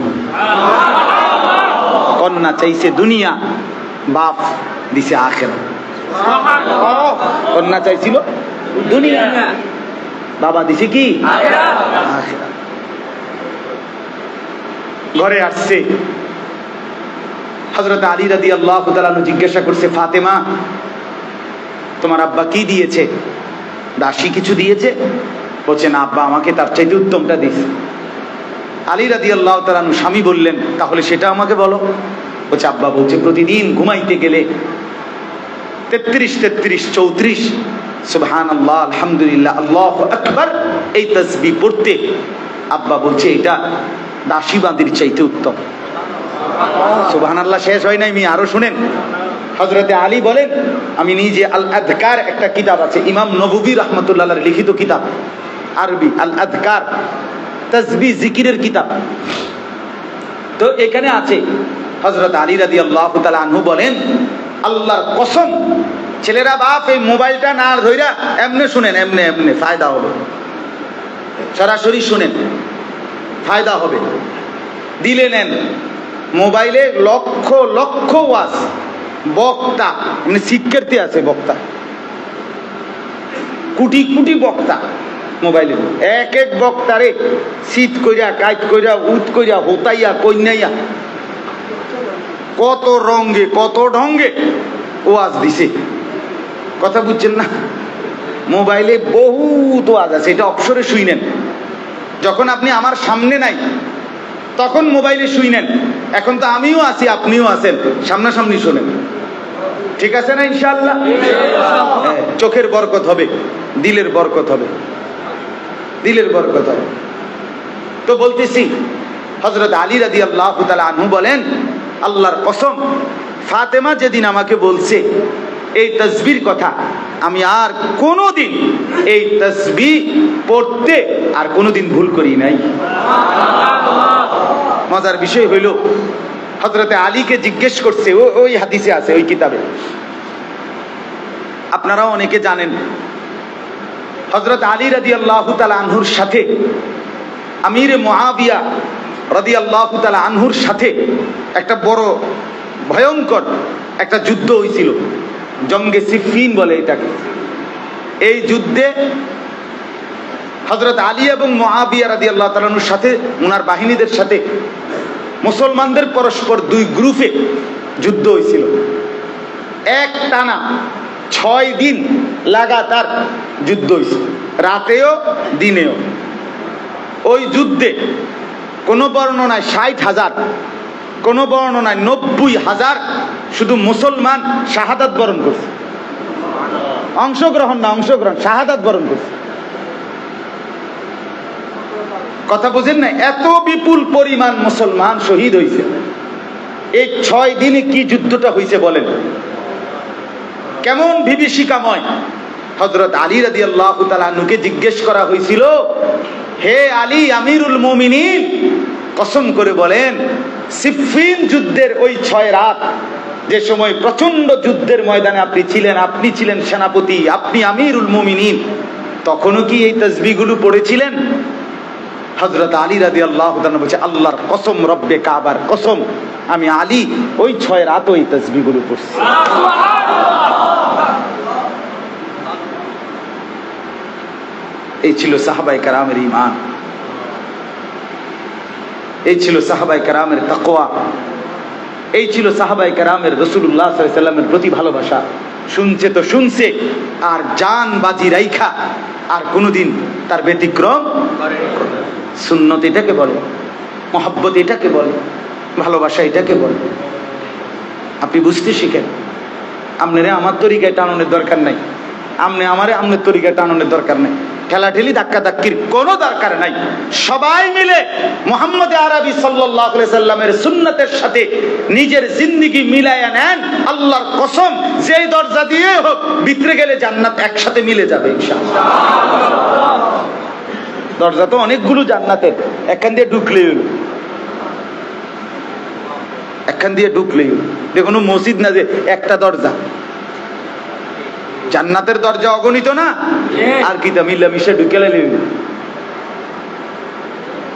কন্যা চাইছে দুনিয়া, বাপ দিছে আখিরাত। কন্যা চাইছিল দুনিয়া, বাবা দিছে কি? আখিরাত। ঘরে আসছে, হযরত আলী রাদিয়াল্লাহু তাআলা জিজ্ঞাসা করছে, ফাতেমা, তোমার আব্বা কি দিয়েছে? দাসী কিছু দিয়েছে? বলছে, না আব্বা, আমাকে তার চাইতে উত্তমটা দিয়েছে। আলী রাদিয়াল্লাহু তাআলা স্বামী বললেন, তাহলে সেটা আমাকে বলো। বলছে, আব্বা বলছে, প্রতিদিন ঘুমাইতে গেলে 33 34 সুবহানাল্লাহ আলহামদুলিল্লাহ আল্লাহু আকবার এই তাসবিহ পড়তে। আব্বা বলছে, এটা দাসীবাদীর চাইতে উত্তম। সুবহানাল্লাহ শেষ হয় নাই, আরো শুনেন। হযরতে আলী বলেন, আমি নিজে আল আযকার একটা কিতাব আছে, ইমাম নববী রাহমাতুল্লাহ আলাইহির লিখিত কিতাব, আরবি আল আযকার, তাসবিহ জিকিরের কিতাব। তো এখানে আছে, হযরত আলী রাদিয়াল্লাহু তাআলা আনহু বলেন, আল্লাহর কসম, ছেলেরা বাপ এই মোবাইলটা না ধইরা এমনে শুনেন, এমনে ফায়দা হবে, সরাসরি শুনেন, ফায়দা হবে। দিলে নেন, মোবাইলে লক্ষ লক্ষ ওয়াজ, বক্তা মানে শিক্ষার্থী আছে, বক্তা কোটি কোটি বক্তা মোবাইলে, এক এক বক্তারে শীত কইরা, কাইট কইরা, উত কইরা, হোতাইয়া, কইনাইয়া, কত রঙ্গে কত ঢঙ্গে ওয়াজ দিছে। কথা বুঝছেন না? মোবাইলে বহুত ওয়াজ আছে, এটা অবসরে শুইনেন। যখন আপনি আমার সামনে নাই তখন মোবাইলে শুইনেন। এখন তো আমিও আছি, আপনিও আছেন, সামনাসামনি শোনেন। ঠিক আছে না? ইনশাআল্লাহ চোখের বরকত হবে, দিলের বরকত হবে, দিলের বরকত হবে। তো বলতেছি, হযরত আলী রাদিয়াল্লাহু তাআলা আনহু বলেন, আল্লাহর কসম, ফাতেমা যেদিন আমাকে বলছে এই তাসবিহর কথা, আমি আর কোনোদিন এই তাসবিহ পড়তে আর কোনোদিন ভুল করি নাই। মজার বিষয় হইল, হযরতে আলীকে জিজ্ঞেস করছে, ওই হাদিসে আছে, ওই কিতাবে, আপনারাও অনেকে জানেন, হযরত আলী রাদিয়াল্লাহু তাআলা আনহুর সাথে আমির মুআবিয়া রাদিয়াল্লাহু তাআলা আনহুর সাথে একটা বড় ভয়ঙ্কর একটা যুদ্ধ হয়েছিল, জঙ্গে সিফফিন বলে এটাকে। এই যুদ্ধে হযরত আলী এবং মুআবিয়া রাদিয়াল্লাহু তাআলা আনহুর সাথে, ওনার বাহিনীদের সাথে মুসলমানদের পরস্পর দুই গ্রুপে যুদ্ধ হয়েছিল। এক টানা 6 দিন লাগাতার যুদ্ধ হয়েছিল, রাতেও দিনেও। ওই যুদ্ধে কোনো বর্ণনায় 60,000, কোনো বর্ণনায় 90,000 শুধু মুসলমান শাহাদাত বরণ করছে। অংশগ্রহণ, শাহাদাত বরণ করছে। কথা বুঝেন না? এত বিপুল পরিমাণ মুসলমান শহীদ হয়েছে। এই 6 দিনে কি যুদ্ধটা হয়েছে বলেন, কেমন বিভীষিকাময়। হযরত আলী রাদিয়াল্লাহু তাআলা আনহুকে জিজ্ঞেস করা হয়েছিল, হে আলী আমিরুল মুমিনিন, কসম করে বলেন, সিফফিন যুদ্ধের ওই 6 রাত, যে সময় প্রচন্ড যুদ্ধের ময়দানে আপনি ছিলেন সেনাপতি, আপনি আমিরুল মুমিনিন, তখনও কি এই তাসবিহগুলো পড়েছিলেন? হযরত আলী রাদিয়াল্লাহু তাআলা বলছে, আল্লাহর কসম, রব্বে কাবার কসম, আমি আলী ওই 6 রাত ওই তাসবিহগুলো পড়ছি। এই ছিল সাহাবায়ে কেরামের ঈমান, এই ছিল সাহাবায়ে কেরামের তাকওয়া, এই ছিল সাহাবায়ে কেরামের রাসূলুল্লাহ সাল্লাল্লাহু আলাইহি ওয়াসাল্লামের প্রতি ভালোবাসা। শুনছে তো শুনছে, আর জান বাজি রাইখা আর কোনোদিন তার ব্যতিক্রম। সুন্নত এটাকে বলে, মহব্বত এটাকে বলে, ভালোবাসা এটাকে বলে। আপনি বুঝতে শিখেন। আপনারে আমার তরিকায় টাননের দরকার নাই, আমনে আমারে আমনের তরিকায় টাননের দরকার নাই, ঠেলাঠেলি ধাক্কা ধাক্কির কোনো দরকার নাই। সবাই মিলে মুহাম্মদ আরবি সাল্লাল্লাহু আলাইহি সাল্লামের সুন্নতের সাথে নিজের জিন্দেগি মিলায়া নেন। আল্লাহর কসম, যেই দরজা দিয়ে হোক ভিতরে গেলে জান্নাত একসাথে মিলে যাবে ইনশাআল্লাহ। দরজা তো অনেকগুলো জান্নাতের, এখান দিয়ে ঢুকলেই হলো, এখান দিয়ে ঢুকলেই হলো। এটা কোনো মসজিদ না যে একটা দরজা। জান্নাতের দরজা অগণিত না, আর কি তা মিল্লা মিশে ঢুকেলে।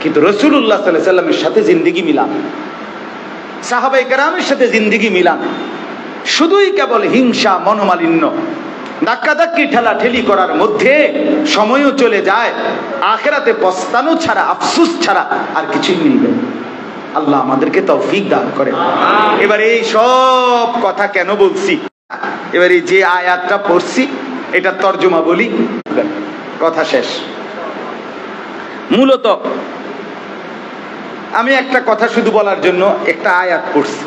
কিন্তু রাসূলুল্লাহ সাল্লাল্লাহু আলাইহি সাল্লামের সাথে জিন্দেগি মিলান, সাহাবায়ে কেরামের সাথে জিন্দেগি মিলান, শুধুই কেবল হিংসা, মনোমালিন্য, ধাক্কাধাক্কি, ঠেলাঠেলি করার মধ্যে সময়ও চলে যায়। আখিরাতে পস্তানো ছাড়া, আফসোস ছাড়া আর কিছুই মিলবে না। আল্লাহ আমাদেরকে তৌফিক দান করে। এবার এই সব কথা কেন বলছি, এবারে যে আয়াতটা পড়ছি এটা তর্জমা বলি, কথা শেষ। মূলত আমি একটা কথা শুধু বলার জন্য একটা আয়াত পড়ছি,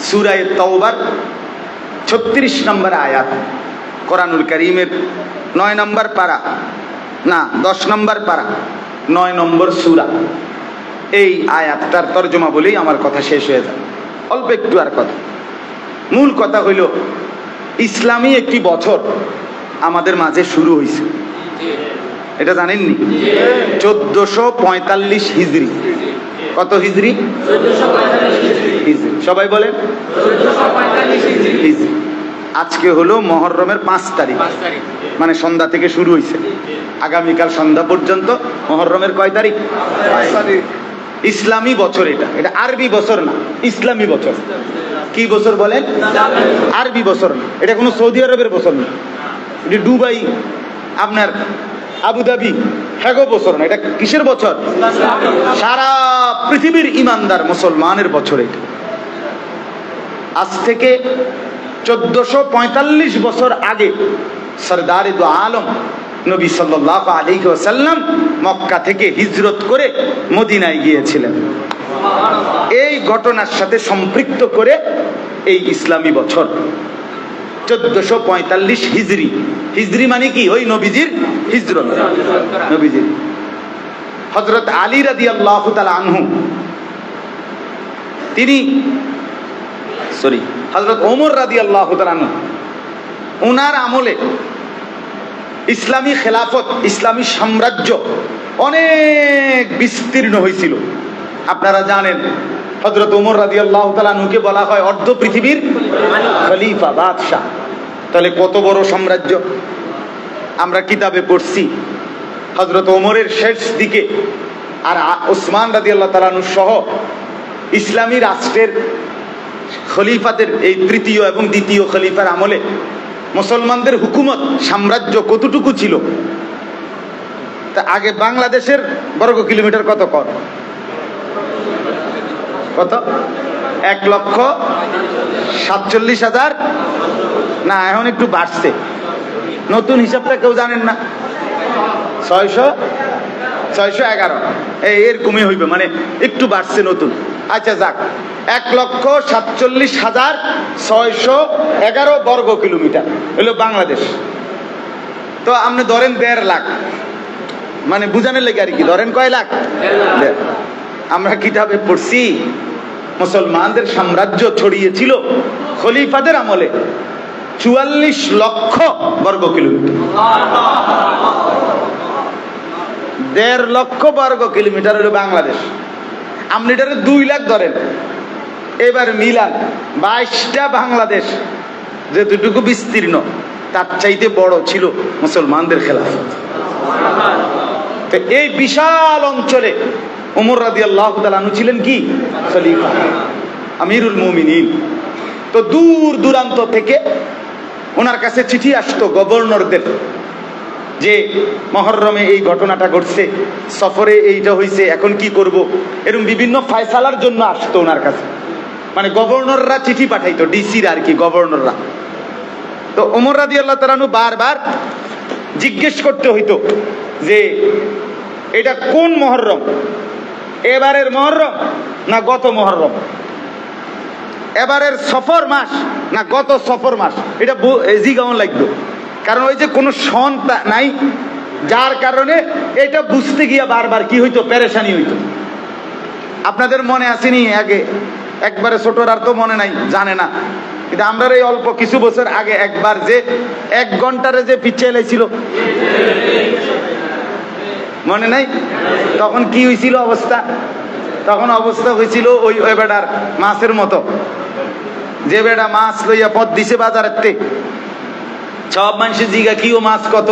সূরা তাওবার 36 নম্বর আয়াত, কোরআনুল কারীমের 9 নম্বর পারা, না 10 নম্বর পারা, 9 নম্বর সূরা। এই আয়াতটার তর্জমা বলেই আমার কথা শেষ হয়ে যায়। অল্প একটু আর কথা। মূল কথা হইল, ইসলামী একটি বছর আমাদের মাঝে শুরু হয়েছে, এটা জানেননি? 1445 হিজরি। কত হিজরি? হিজরি। সবাই বলেন হিজরি। আজকে হলো মুহররমের 5 তারিখ, মানে সন্ধ্যা থেকে শুরু হয়েছে, আগামীকাল সন্ধ্যা পর্যন্ত মুহররমের কয় তারিখ? 5 তারিখ। ইসলামী বছর এটা, এটা আরবি বছর না, ইসলামী বছর। কি বছর বলেন? আরবি বছর না, এটা কোনো সৌদি আরবের বছর না, এটা দুবাই, আপনার আবুধাবি, হ্যাগো বছর না। এটা কিসের বছর? সারা পৃথিবীর ইমানদার মুসলমানের বছর এটা। আজ থেকে 1445 বছর আগে সরদারে দু আলম নবী সাল্লাল্লাহু আলাইহি ওয়াসাল্লাম মক্কা থেকে হিজরত করে মদিনায় গিয়েছিলেন। এই ঘটনার সাথে সম্পৃক্ত করে এই ইসলামী বছর 1445 হিজরি। হিজরি মানে কি? ওই নবীজির হিজরত, নবীজির। হযরত আলী রাদিয়াল্লাহু তাআলা আনহু, তিনি হযরত ওমর রাদিয়াল্লাহু তাআলা আনহু, ওনার আমলে ইসলামী খেলাফত, ইসলামী সাম্রাজ্য অনেক বিস্তীর্ণ হয়েছিল। আপনারা জানেন হযরত ওমর রাদিয়াল্লাহু তাআলা আনহুকে বলা হয় অর্ধ পৃথিবীর খলিফা, বাদশাহ। তাহলে কত বড় সাম্রাজ্য। আমরা কিতাবে পড়ছি হযরত ওমরের শেষ দিকে আর ওসমান রাদিয়াল্লাহু তাআলা আনহু সহ ইসলামী রাষ্ট্রের খলিফাদের, এই তৃতীয় এবং দ্বিতীয় খলিফার আমলে মুসলমানদের হুকুমত, সাম্রাজ্য কতটুকু ছিল। তা আগে বাংলাদেশের বর্গ কিলোমিটার কত? কত? 1,47,000 না, এখন একটু বাড়ছে, নতুন হিসাবটা কেউ জানেন না, 611 এরকমই হইবে, মানে একটু বাড়ছে নতুন। আচ্ছা যাক, 1,47,611 বর্গ কিলোমিটার হলো বাংলাদেশ। তো আপনি ধরেন 1.5 লাখ, মানে বুঝানোর লেগে আর কি, ধরেন কয় লাখ? আমরা কিতাবে পড়ছি মুসলমানদের সাম্রাজ্য ছড়িয়েছিল খলিফাদের আমলে 44 লক্ষ বর্গ কিলোমিটার। 1.5 লক্ষ বর্গ কিলোমিটার হলো বাংলাদেশ। আপনি এটারে 2 লাখ ধরেন, এবার মিলান 22টা বাংলাদেশ যেটুকু বিস্তীর্ণ, তার চাইতে বড় ছিল মুসলমানদের খেলাফত। তো এই বিশাল অঞ্চলে ওমর রাদিয়াল্লাহু তাআলা আনহু ছিলেন কি? খলিফা, আমিরুল মুমিনিন। তো দূর দূরান্ত থেকে ওনার কাছে চিঠি আসতো গভর্নরদের, যে মহরমে এই ঘটনাটা ঘটছে, সফরে এইটা হয়েছে, এখন কি করব, এরকম বিভিন্ন ফায়সালার জন্য আসতো ওনার কাছে। মানে গভর্নররা চিঠি পাঠাইতো, ডিসির আর কি গভর্নররা। তো ওমর রাদিয়াল্লাহু তাআলা আনহু বারবার জিজ্ঞেস করতে হইতো যে এটা কোন মহরম, এবারের মহরম না গত মহরম, এবারের সফর মাস না গত সফর মাস, এটা জিজ্ঞাসা লাগতো। কারণ ওই যে কোনো সন নাই, যার কারণে এটা বুঝতে গিয়া বারবার কি হইতো, পেরেশানি হইতো। আপনাদের মনে আসেনি আগে, একবারে ছোটর আর তো মনে নাই, জানে না, কিন্তু আমরা এই অল্প কিছু বছর আগে একবার যে 1 ঘন্টারে যে পিছিয়ে লাইছিল, মনে নাই? তখন কি হয়েছিল অবস্থা? তখন অবস্থা হয়েছিল ওই বেটার মাছের মতো, যে বেটা মাছ লইয়া পথ দিছে বাজারের, সব মানুষের জিগা কি ও মাছ কত,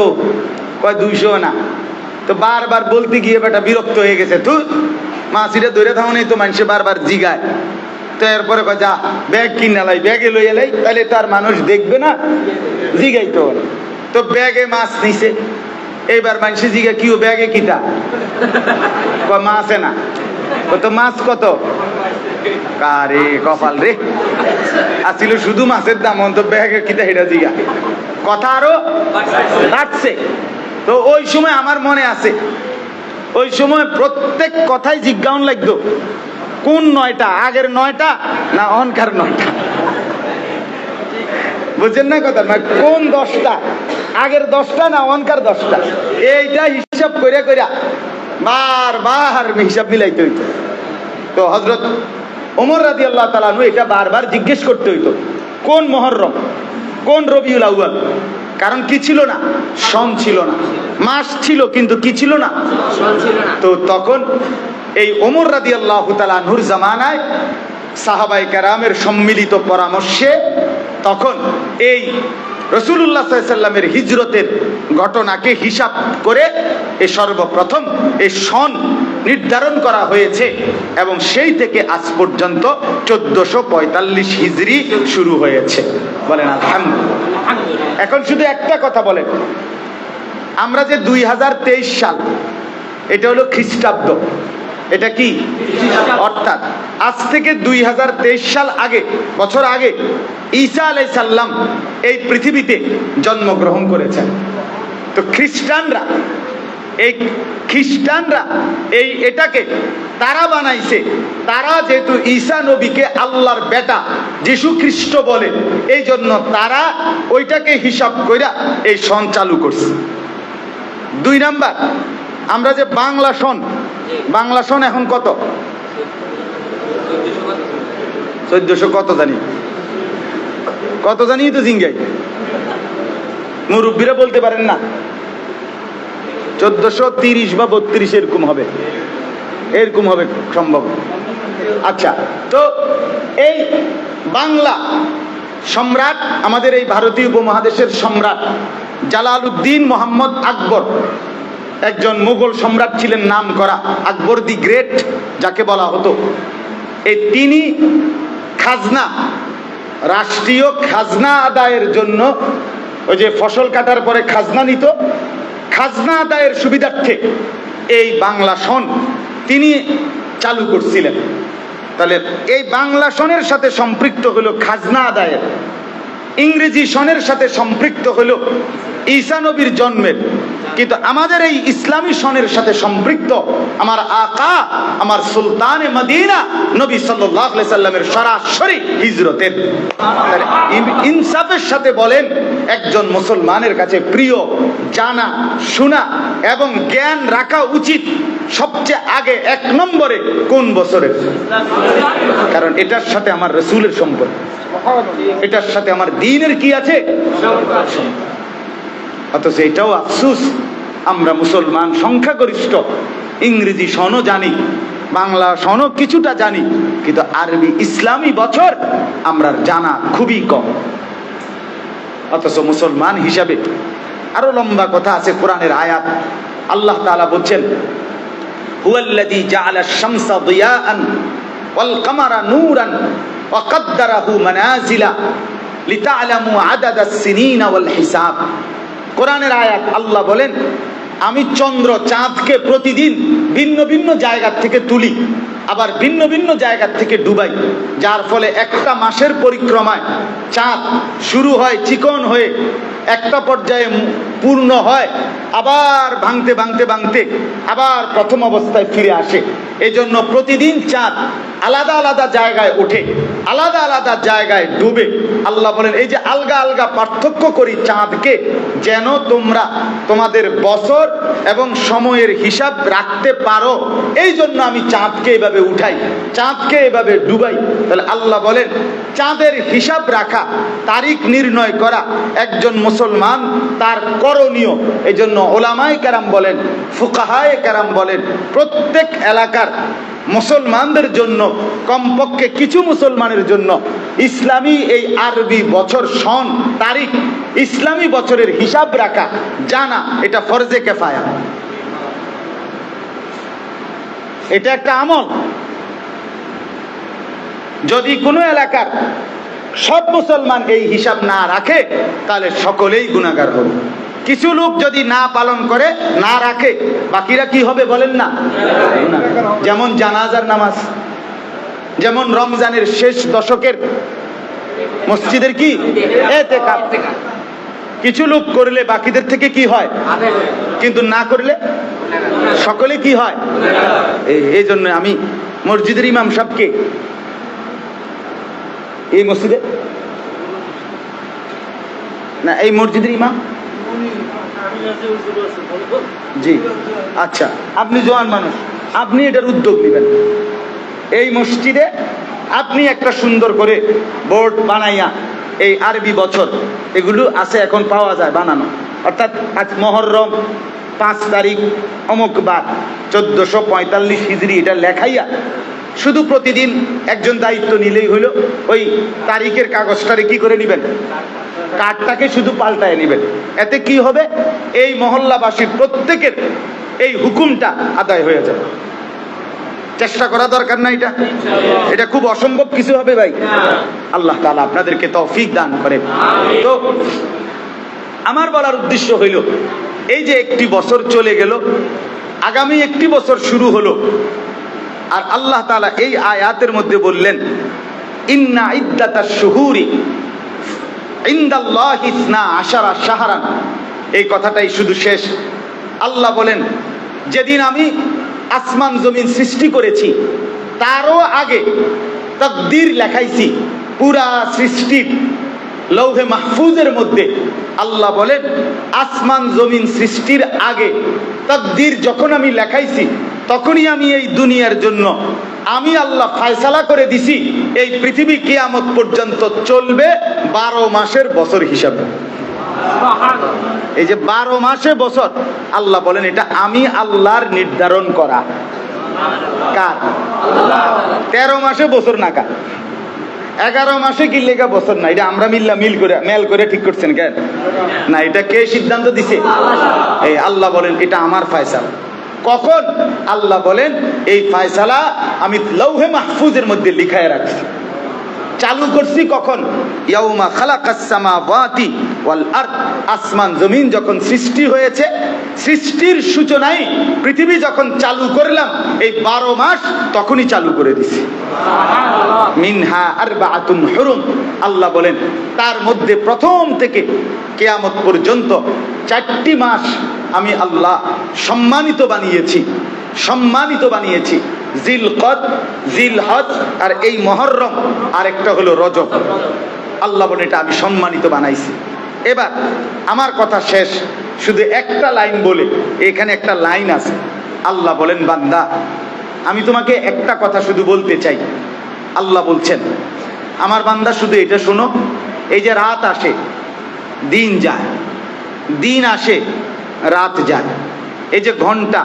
কয় 200 না। তো বারবার বলতে গিয়ে বেটা বিরক্ত হয়ে গেছে, তুই মাছ এটা ধরে থাও নেই, তো মানুষে বারবার জিগায়। তো এরপরে কয় যা ব্যাগ কিনে লাই, ব্যাগে লইয়া লাই, তাহলে তার মানুষ দেখবে না, জিগাই তো। তো ব্যাগে মাছ নিছে, এইবার মানুষে জিগা কি ও ব্যাগে কিটা, কয় মাছে না, কত মাছ কত, কারে কপাল রে, আসিল শুধু মাছের দাম, অন্ত ব্যাগে কিটা হেটা জিগা, কথা আরো বাড়ছে। তো ওই সময় আমার মনে আছে, ওই সময় প্রত্যেক কথাই জিজ্ঞাসা লাগতো কোন 9টা, আগের 9টা না অনকার 9টা, বুঝছেন না কথা, কোন 10টা, আগের 10টা না অনকার 10টা, এইটা হিসাব কইরা কইরা বারবার হিসাব মিলাইতে হইতো। তো হযরত ওমর রাদিয়াল্লাহু তাআলা আনহু এটা বারবার জিজ্ঞেস করতে হইতো কোন মুহররম, কোন রবিউল আউয়াল। কারণ কি ছিল না, সন ছিল না, মাস ছিল কিন্তু কি ছিল না, সন ছিল না। তো তখন এই ওমর রাদিয়াল্লাহু তাআলা আনহুর জামানায় সাহাবায়ে কেরামের সম্মিলিত পরামর্শে তখন এই রাসূলুল্লাহ সাল্লাল্লাহু আলাইহি ওয়াসাল্লামের হিজরতের ঘটনাকে হিসাব করে এই সর্বপ্রথম এই সন নির্ধারণ করা হয়েছে, এবং সেই থেকে আজ পর্যন্ত 1445 হিজরি শুরু হয়েছে। বলেন আলহামদুলিল্লাহ। এখন শুধু একটা কথা বলেন, আমরা যে 2023 সাল, এটা হলো খ্রিস্টাব্দ, এটা কি, অর্থাৎ আজ থেকে 2023 সাল আগে, বছর আগে ঈসা আলাইহিস সালাম এই পৃথিবীতে জন্মগ্রহণ করেছেন। তো খ্রিস্টানরা এই এটাকে তারা বানাইছে, তারা যেহেতু ঈসা নবীকে আল্লাহর বেটা যীশু খ্রিস্ট বলে, এই জন্য তারা ওইটাকে হিসাব কইরা এই সন চালু করছে। 2 নাম্বার, আমরা যে বাংলা সন এখন কত, 1400 কত জানি তো জিঙ্গাই, মুরব্বীরা বলতে পারেন না, 1430 বা 32 এরকম হবে সম্ভব। আচ্ছা, তো এই বাংলা সম্রাট, আমাদের এই ভারতীয় উপমহাদেশের সম্রাট জালালউদ্দিন মোহাম্মদ আকবর, একজন মুঘল সম্রাট ছিলেন, নাম করা আকবর দি গ্রেট যাকে বলা হতো। এই তিনি খাজনা, রাষ্ট্রীয় খাজনা আদায়ের জন্য, ওই যে ফসল কাটার পরে খাজনা নিত, খাজনা আদায়ের সুবিধার্থে এই বাংলা সন তিনি চালু করছিলেন। তাহলে এই বাংলা সনের সাথে সম্পৃক্ত হলো খাজনা আদায়ের, ইংরেজি সনের সাথে সম্পৃক্ত হলো ঈসা নবীর জন্মের, কিন্তু আমাদের এই ইসলামী সনের সাথে সম্পৃক্ত আমার আকা, আমার সুলতানে মদিনা নবী সাল্লাল্লাহু আলাইহি সাল্লামের সরাসরি হিজরতের। ইনসাফের সাথে বলেন, একজন মুসলমানের কাছে প্রিয়, জানা শোনা এবং জ্ঞান রাখা উচিত সবচেয়ে আগে 1 নম্বরে কোন বছরের, কারণ এটার সাথে আমার রাসূলের সম্পর্ক, এটার সাথে আমার দ্বীনের কি আছে। অথচ এটাও আফসোস, আমরা মুসলমান সংখ্যাগরিষ্ঠ, ইংরেজি সনও জানি, বাংলা সনও কিছুটা জানি, কিন্তু আরবি ইসলামী বছর আমরা জানা খুবই কম। অথচ মুসলমান হিসাবে আরো লম্বা কথা আছে, কোরআনের আয়াত, আল্লাহ তাআলা বলছেন, হুয়াল্লাযী জাআলাশ শামসা দিয়াআন ওয়াল কামারা নূরান ওয়া কাদ্দারাহু মানাজিলা লিতা'লামু আদাদাস সিনিনা ওয়াল হিসাব। কোরআনের আয়াত, আল্লাহ বলেন আমি চন্দ্র চাঁদকে প্রতিদিন ভিন্ন ভিন্ন জায়গা থেকে তুলি, আবার ভিন্ন ভিন্ন জায়গা থেকে ডুবাই, যার ফলে একটা মাসের পরিক্রমায় চাঁদ শুরু হয় চিকন হয়ে একটা পর্যায়ে পূর্ণ হয়, আবার ভাঙতে ভাঙতে ভাঙতে আবার প্রথম অবস্থায় ফিরে আসে। এজন্য প্রতিদিন চাঁদ আলাদা আলাদা জায়গায় ওঠে, আলাদা আলাদা জায়গায় ডুবে। আল্লাহ বলেন এই যে আলগা আলগা পার্থক্য করি চাঁদকে, যেন তোমরা তোমাদের বছর এবং সময়ের হিসাব রাখতে পারো, এই জন্য আমি চাঁদকে এভাবে উঠাই, চাঁদকে এভাবে ডুবাই। তাহলে আল্লাহ বলেন চাঁদের হিসাব রাখা, তারিখ নির্ণয় করা একজন মুসলমান তার করণীয়। এই জন্য ওলামায়ে কেরাম বলেন, ফুকাহায়ে কেরাম বলেন, প্রত্যেক এলাকার মুসলমানদের জন্য, কমপক্ষে কিছু মুসলমানের জন্য ইসলামী এই আরবি বছর সন তারিখ, ইসলামী বছরের হিসাব রাখা জানা, এটা ফরজে কিফায়া, এটা একটা আমল। যদি কোনো এলাকার সব মুসলমান এই হিসাব না রাখে তাহলে সকলেই গুনাহগার হবে। কিছু লোক যদি না পালন করে, না রাখে, বাকিরা কি হবে বলেন না? যেমন জানাজার নামাজ, যেমন রমজানের শেষ দশকের মসজিদের কি ইতিকাফ, কিছু লোক করলে বাকিদের থেকে কি হয়, কিন্তু না করলে সকলে কি হয়। এই জন্য আমি মসজিদের ইমাম সাহেবকে, এই মসজিদে না, এই মসজিদের ইমাম, জি আচ্ছা, আপনি জওয়ান মানুষ, আপনি এটার উদ্যোগ নেবেন। এই মসজিদে আপনি একটা সুন্দর করে বোর্ড বানাইয়া, এই আরবি বছর এগুলো আছে এখন পাওয়া যায় বানানো, অর্থাৎ আজ মহররম 5 তারিখ অমুক বার 1445 হিজরি, এটা লেখাইয়া শুধু প্রতিদিন একজন দায়িত্ব নিলেই হলো, ওই তারিখের কাগজটারে কি করে নেবেন, কার্ডটাকে শুধু পাল্টায় নেবেন। এতে কি হবে, এই মহল্লাবাসীর প্রত্যেকের এই হুকুমটা আদায় হয়ে যাবে। চেষ্টা করা দরকার না, এটা খুব অসম্ভব কিছু হবে ভাই। আল্লাহ তাআলা আপনাদেরকে তৌফিক দান করেন। তো আমার বলার উদ্দেশ্য হইল, এই যে একটি বছর চলে গেল, আগামী একটি বছর শুরু হলো, আর আল্লাহ তাআলা এই আয়াতের মধ্যে বললেন ইন্না ইদ্দাতাশ শুহুরি ইনদাল্লাহি 12 শাহরান, এই কথাটাই শুধু শেষ। আল্লাহ বলেন যেদিন আমি আসমান জমিন সৃষ্টি করেছি তারও আগে তাকদীর লেখাইছি, পুরা সৃষ্টির লৌহে মাহফুজের মধ্যে। আল্লাহ বলেন আসমান জমিন সৃষ্টির আগে তাকদীর যখন আমি লেখাইছি, তখনই আমি এই দুনিয়ার জন্য আমি আল্লাহ ফয়সালা করে দিছি এই পৃথিবী কিয়ামত পর্যন্ত চলবে 12 মাসের বছর হিসাবে। এই যে 12 মাসে বছর, আল্লাহ বলেন এটা আমি আল্লাহর নির্ধারণ করা। কার? 13 মাসে বছর না, কার? 11 মাসে কি লেখা বছর না, এটা আমরা মেল করে ঠিক করছেন কেন? না, এটা কে সিদ্ধান্ত দিছে? এই আল্লাহ বলেন এটা আমার ফয়সালা। কখন? আল্লাহ বলেন এই ফয়সালা আমি লৌহে মাহফুজের মধ্যে লিখায় রাখছি, চালু করছি কখন? ইয়াউমা খালাকাস সামাওয়াতি ওয়াল আরদ, আসমান জমিন যখন সৃষ্টি হয়েছে, সৃষ্টির সূচনায় পৃথিবী যখন চালু করলাম, এই 12 মাস তখনই চালু করে দিছি। মিনহা আরবাআতুন হুরুম, আল্লাহ বলেন তার মধ্যে প্রথম থেকে কিয়ামত পর্যন্ত 4টি মাস আমি আল্লাহ সম্মানিত বানিয়েছি। জিলকদ, জিলহজ, আর এই মুহররম, আরেকটা হলো রজব। আল্লাহ বলেন এটা আমি সম্মানিত বানাইছি। এবার আমার কথা শেষ, শুধু একটা লাইন বলে, এখানে একটা লাইন আছে। আল্লাহ বলেন বান্দা আমি তোমাকে একটা কথা শুধু বলতে চাই। আল্লাহ বলছেন আমার বান্দা শুধু এটা শোনো, এই যে রাত আসে দিন যায়, দিন আসে রাত যায়, এই যে ঘন্টা,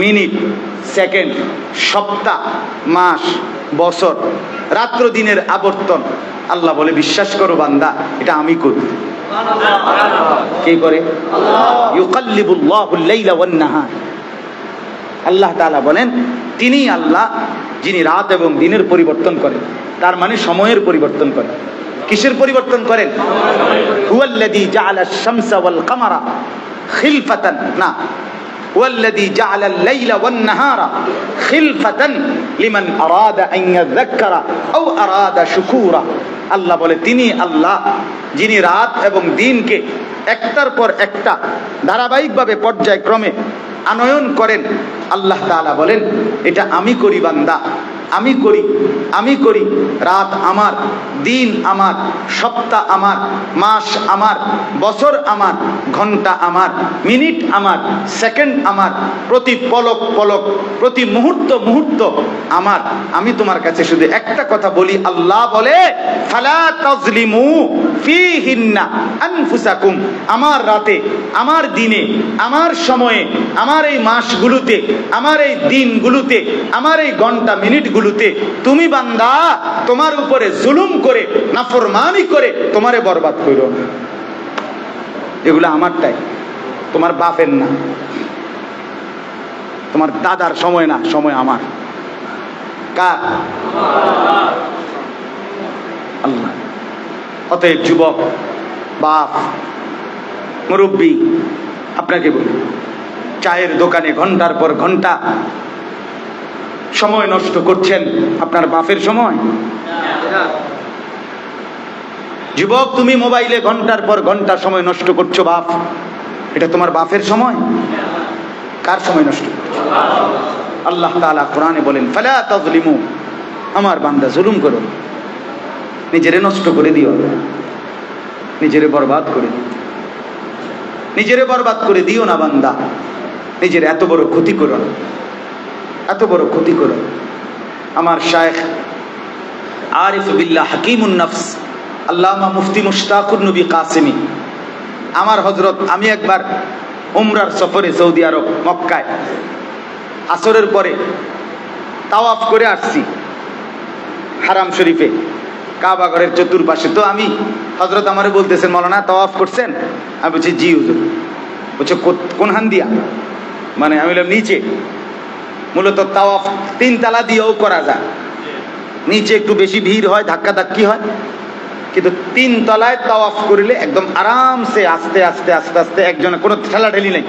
মিনিট, সেকেন্ড, সপ্তাহ, মাস, বছর, রাত্র দিনের আবর্তন, আল্লাহ বলে বিশ্বাস করো বান্দা এটা আমি করি। কে করে? ইউকাল্লিবুল্লাহুল লাইলা ওয়ান নাহার, আল্লাহ তাআলা বলেন তিনি আল্লাহ যিনি রাত এবং দিনের পরিবর্তন করেন, তার মানে সময়ের পরিবর্তন করেন। কিসের পরিবর্তন করেন? হুয়াল্লাযী জাআলাশ শামসা ওয়াল কামারা খিলফাতান, না, হুয়াল্লাযী জাআলাল লাইলা ওয়ান নাহারা খিলফাতান লিমান আরাদা আন ইয়াযাক্কারা আও আরাদা শুকুরা। আল্লাহ বলে তিনি আল্লাহ যিনি রাত এবং দিনকে একটার পর একটা ধারাবাহিকভাবে পর্যায়ক্রমে আনয়ন করেন। আল্লাহ তাআলা বলেন এটা আমি করি বান্দা, আমি করি। রাত আমার, দিন আমার, সপ্তাহ আমার, মাস আমার, বছর আমার, ঘন্টা আমার, মিনিট আমার, সেকেন্ড আমার, প্রতি পলক পলক, প্রতি মুহূর্ত মুহূর্ত আমার। আমি তোমার কাছে শুধু একটা কথা বলি, আল্লাহ বলে ফালা তাজলিমু ফীহিন্না আনফুসাকুম। আমার রাতে, আমার দিনে, আমার সময়ে, আমার এই মাসগুলোতে, আমার এই দিনগুলোতে, আমার এই ঘন্টা মিনিটগুলোতে তুমি বান্দা তোমার উপরে জুলুম করে, নাফরমানি করে তোমারে বরবাদ করো না। এগুলো আমারটাই, তোমার বাপের না, তোমার দাদার সময় না, সময় আমার। কার? আল্লাহ। অতএব যুবক, বাপ, মুরব্বী, আপনাকে বলি, চায়ের দোকানে ঘন্টার পর ঘন্টা সময় নষ্ট করছেন, আপনার বাপের সময়? যুবক, তুমি মোবাইলে ঘন্টার পর ঘন্টা সময় নষ্ট করছো বাপ, এটা তোমার বাপের সময়? কার সময় নষ্ট করছো? আল্লাহ তাআলা কোরআনে বলেন ফালা তাজলিমু, আমার বান্দা জুলুম করো, নিজেরে নষ্ট করে দিও, নিজেরে বরবাদ করে দিও, নিজেরে বরবাদ করে দিও না বান্দা, নিজের এত বড় ক্ষতি করো না, এত বড় ক্ষতি করো। আমার শায়েখ আরিফ বিল্লাহ হাকিমুন নফস আল্লামা মুফতি মুশতাকুন নবী কাসেমি, আমার হযরত, আমি একবার উমরার সফরে সৌদি আরব মক্কায় আসরের পরে তাওয়াফ করে আসছি হারাম শরীফে, কাবা ঘরের চতুর্পাশে। তো আমি, হযরত আমারে বলতেছেন মাওলানা তাওয়াফ করছেন? আমি বলছি জি হুজুর। বলছে কোন হান দিয়া? মানে আমি বললাম নিচে। মূলত তাওয়াফ 3 তালা দিয়েও করা যায়, নিচে একটু বেশি ভিড় হয়, ধাক্কা ধাক্কি হয়, কিন্তু 3 তলায় তাওয়াফ করলে একদম আরামসে আস্তে আস্তে আস্তে আস্তে, একজনে কোনো ঠেলাঠেলি নেই,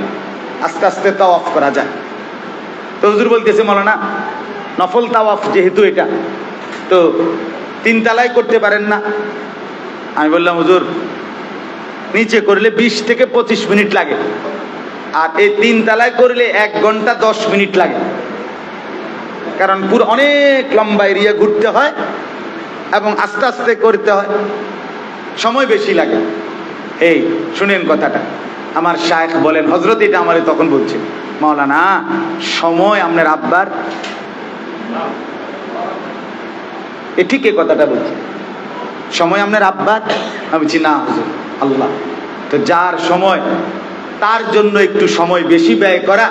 আস্তে আস্তে তাওয়াফ করা যায়। তো হুজুর বলতেছে মাওলানা নফল তাওয়াফ যেহেতু এটা, তো 3 তালায় করতে পারেন না? আমি বললাম হুজুর নিচে করলে 20 থেকে 25 মিনিট লাগে, আর এই 3 তালায় করলে 1 ঘন্টা 10 মিনিট লাগে, কারণ পুরো অনেক লম্বা এরিয়া ঘুরতে হয় এবং আস্তে আস্তে করতে হয়, সময় বেশি লাগে। এই শুনেন কথাটা, আমার শায়েখ বলেন, হযরত এটা আমারে তখন বলছে মাওলানা সময় আপনার আব্বার, এ ঠিক এই কথাটা বলছে, সময় আপনার আব্বার? আমি বলছি না হুজুর, আল্লাহ। তো যার সময়, তার জন্য একটু সময় বেশি ব্যয় করা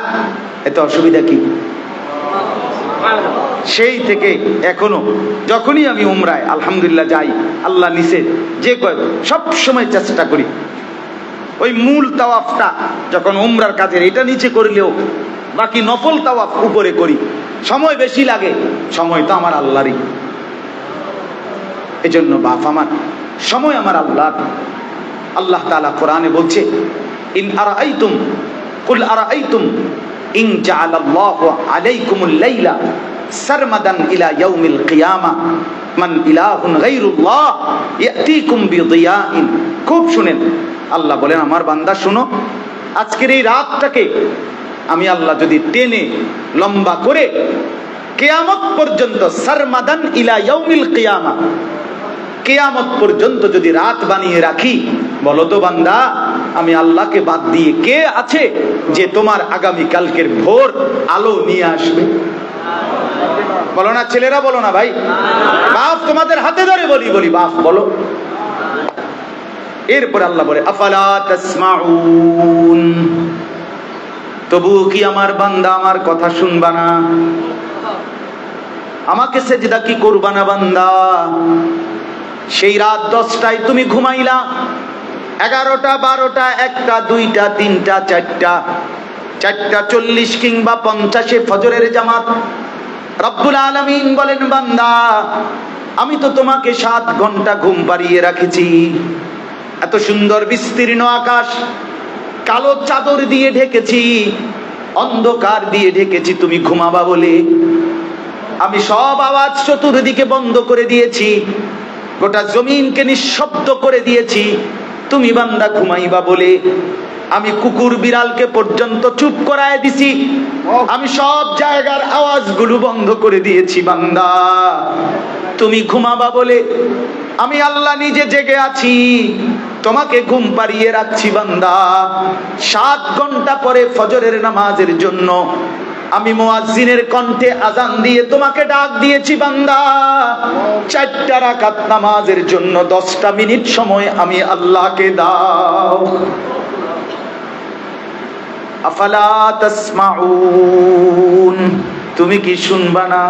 এতে অসুবিধা কি? সেই থেকে এখনো যখনই আমি উমরায় আলহামদুলিল্লাহ যাই, আল্লাহ নিষেধ যে কয়, সব সময় চেষ্টা করি ওই মূল তাওয়াফটা যখন উমরার কাজের এটা নিচে করলেও বাকি নফল তাওয়াফ উপরে করি। সময় বেশি লাগে, সময় তো আমার আল্লাহরই। এজন্য বাপ আমার, সময় আমার আল্লাহ। আল্লাহ তাআলা কোরআনে বলছে ইন আরাআইতুম কুল আরাআইতুম ইন জাআলাল্লাহু আলাইকুমুল লাইলা সারমাদান ইলা ইয়াউমিল কিয়ামা মান ইলাহুন গায়রুল্লাহ ইয়াতিকুম বিদিয়াইন। খুব শুনেন, আল্লাহ বলেন আমার বান্দা শুনো, আজকের এই রাতটাকে আমি আল্লাহ যদি টেনে লম্বা করে কিয়ামত পর্যন্ত, সারমাদান ইলা ইয়াউমিল কিয়ামা, কিয়ামত পর্যন্ত যদি রাত বানিয়ে রাখি, বলো তো বান্দা আমি আল্লাহকে বাদ দিয়ে কে আছে যে তোমার আগামী কালকের ভোর আলো নিয়ে আসবে? বলো না ছেলেরা, বলো না ভাই, বাপ তোমাদের হাতে ধরে বলি বাপ বলো। এরপর আল্লাহ বলে আফালা তাসমাউন, তবু কি আমার বান্দা আমার কথা শুনবা না? আমাকে সেজদা কি করবা না বান্দা? সেই রাত 10টায় তুমি ঘুমাইলা, 11টা 12টা 1টা 2টা 3টা 4টা 4:40 কিংবা 50 ফজরের জামাত। রব্বুল আলামিন বলেন বান্দা আমি তো তোমাকে 7 ঘন্টা ঘুম পাড়িয়ে রাখেছি। এত সুন্দর বিস্তীর্ণ আকাশ কালো চাদর দিয়ে ঢেকেছি, অন্ধকার দিয়ে ঢেকেছি তুমি ঘুমাবা বলে। আমি সব আওয়াজ চতুর্দিকে বন্ধ করে দিয়েছি, গোটা জমিনকে নিঃশব্দ করে দিয়েছি তুমি বান্দা ঘুমাইবা বলে। আমি কুকুর বিড়ালকে পর্যন্ত চুপ করায় দিছি, আমি সব জায়গার আওয়াজগুলো বন্ধ করে দিয়েছি বান্দা তুমি ঘুমাবা বলে। আমি আল্লাহ নিজে জেগে আছি, তোমাকে ঘুম পাড়িয়ে রাখছি বান্দা। 7 ঘন্টা পরে ফজরের নামাজের জন্য আমি মুয়াজ্জিনের কণ্ঠে আজান দিয়ে তোমাকে ডাক দিয়েছি বান্দা। 4টা রাকাত নামাজের জন্য 10টা মিনিট সময় আমি আল্লাহকে দাও। আফালা তাসমাউন, তুমি কি শুনবা না?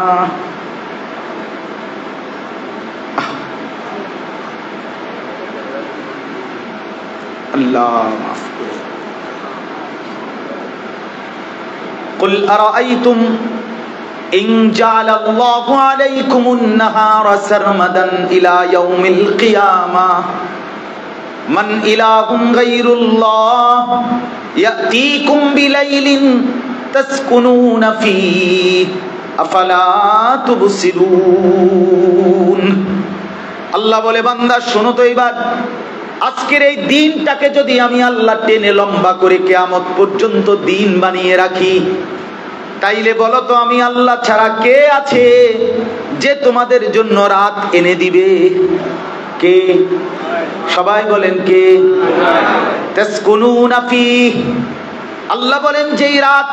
আল্লাহ মাফ করুন। قل أرأيتم إن جعل الله عليكم النهار سرمدا إلى يوم القيامة من إله غير الله يأتيكم بليل تسكنون فيه أفلا تبصرون। আল্লাহ বলে বান্দা শোনো তো এবার, আজকের এই দিনটাকে যদি আমি আল্লাহ টেনে লম্বা করে কিয়ামত পর্যন্ত দিন বানিয়ে রাখি, তাইলে বলো তো আমি আল্লাহ ছাড়া কে আছে যে তোমাদের জন্য রাত এনে দিবে? কে? সবাই বলেন কে? তাসকুনুনা ফি, আল্লাহ বলেন যেই রাত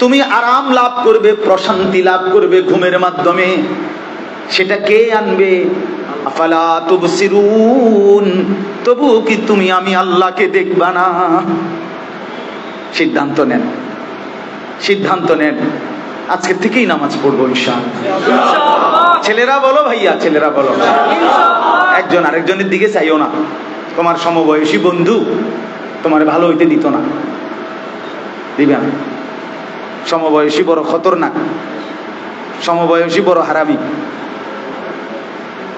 তুমি আরাম লাভ করবে, প্রশান্তি লাভ করবে ঘুমের মাধ্যমে, সেটা কে আনবে? আফালা তুবসিরুন, তবু কি তুমি আমি আল্লাহকে দেখবা না? সিদ্ধান্ত নেন, সিদ্ধান্ত নেন, আজকে থেকেই নামাজ পড়বো ইনশাআল্লাহ। ছেলেরা বলো ভাইয়া, ছেলেরা বলো, একজন আরেকজনের দিকে চাইও না। তোমার সমবয়সী বন্ধু তোমার ভালো হইতে দিত না, দিবে না। সমবয়সী বড় খতরনাক, সমবয়সী বড় হারামি,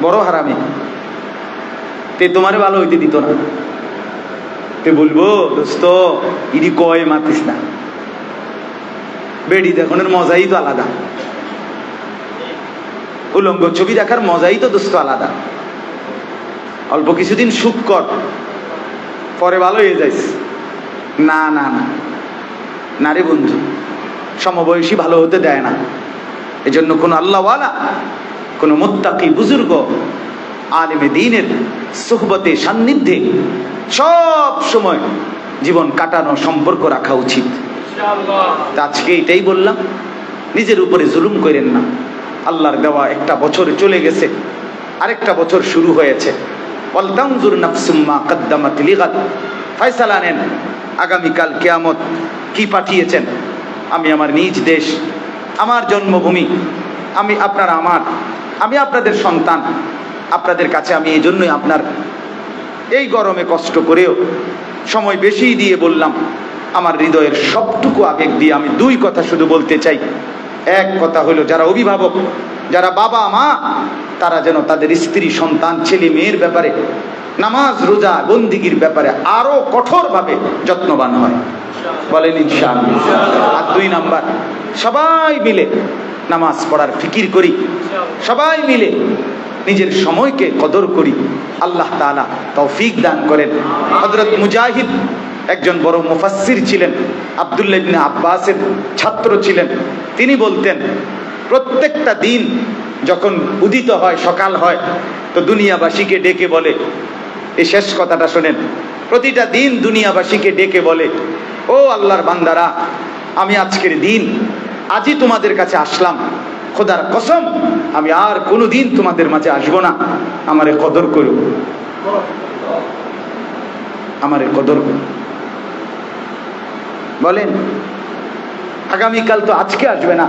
বড় হারামি। তে তোমারে ভালো হইতে দিত না, তে বলবো দোস্ত ইডি কয় মাতিস না, বেড়ি দেখানোর মজাই তো আলাদা, উলঙ্গ ছবি দেখার মজাই তো দোস্ত আলাদা। অল্প কিছুদিন সুখ কর, পরে ভালো হয়ে যাইস। না না না, নারী বন্ধু সমবয়সী ভালো হতে দেয় না। এজন্য কোন আল্লাহওয়ালা, কোন মুত্তাকি বুজুর্গ আলেমে দ্বীনের সুহবতে সান্নিধ্যে সব সময় জীবন কাটানো, সম্পর্ক রাখা উচিত। আজকে এটাই বললাম, নিজের উপরে জুলুম করেন না। আল্লাহর দেওয়া একটা বছর চলে গেছে, আরেকটা বছর শুরু হয়েছে। ওয়ালতানজুর নাফসুম মা কদ্দামাত লিগাদ, ফয়সালা নেন আগামীকাল কিয়ামত কি পাঠিয়েছেন। আমি আমার নিজ দেশ, আমার জন্মভূমি, আমি আপনারা আমার, আমি আপনাদের সন্তান, আপনাদের কাছে আমি এই জন্যই আপনার এই গরমে কষ্ট করেও সময় বেশি দিয়ে বললাম, আমার হৃদয়ের সবটুকু আবেগ দিয়ে আমি 2 কথা শুধু বলতে চাই। এক কথা হলো, যারা অভিভাবক, যারা বাবা মা, তারা যেন তাদের স্ত্রী সন্তান ছেলে মেয়ের ব্যাপারে, নামাজ রোজা বন্দিগির ব্যাপারে আরো কঠোরভাবে যত্নবান হয়, বলেন ইনশাআল্লাহ। আর 2 নাম্বার, সবাই মিলে নামাজ পড়ার ফিকির করি, সবাই মিলে নিজের সময়কে কদর করি। আল্লাহ তাআলা তৌফিক দান করেন। হযরত মুজাহিদ একজন বড় মুফাসসির ছিলেন, আব্দুল্লাহ ইবনে আব্বাসের ছাত্র ছিলেন। তিনি বলতেন, প্রত্যেকটা দিন যখন উদিত হয়, সকাল হয়, তো দুনিয়াবাসীকে ডেকে বলে, এই শেষ কথাটা শোনেন, প্রতিটা দিন দুনিয়াবাসীকে ডেকে বলে, ও আল্লাহর বান্দারা, আমি আজকের দিন, আজই তোমাদের কাছে আসলাম, খোদার কসম আমি আর কোনোদিন তোমাদের মাঝে আসবো না, আমারে কদর করো, আমারে কদর করো। বলেন আগামীকাল তো আজকে আসবে না,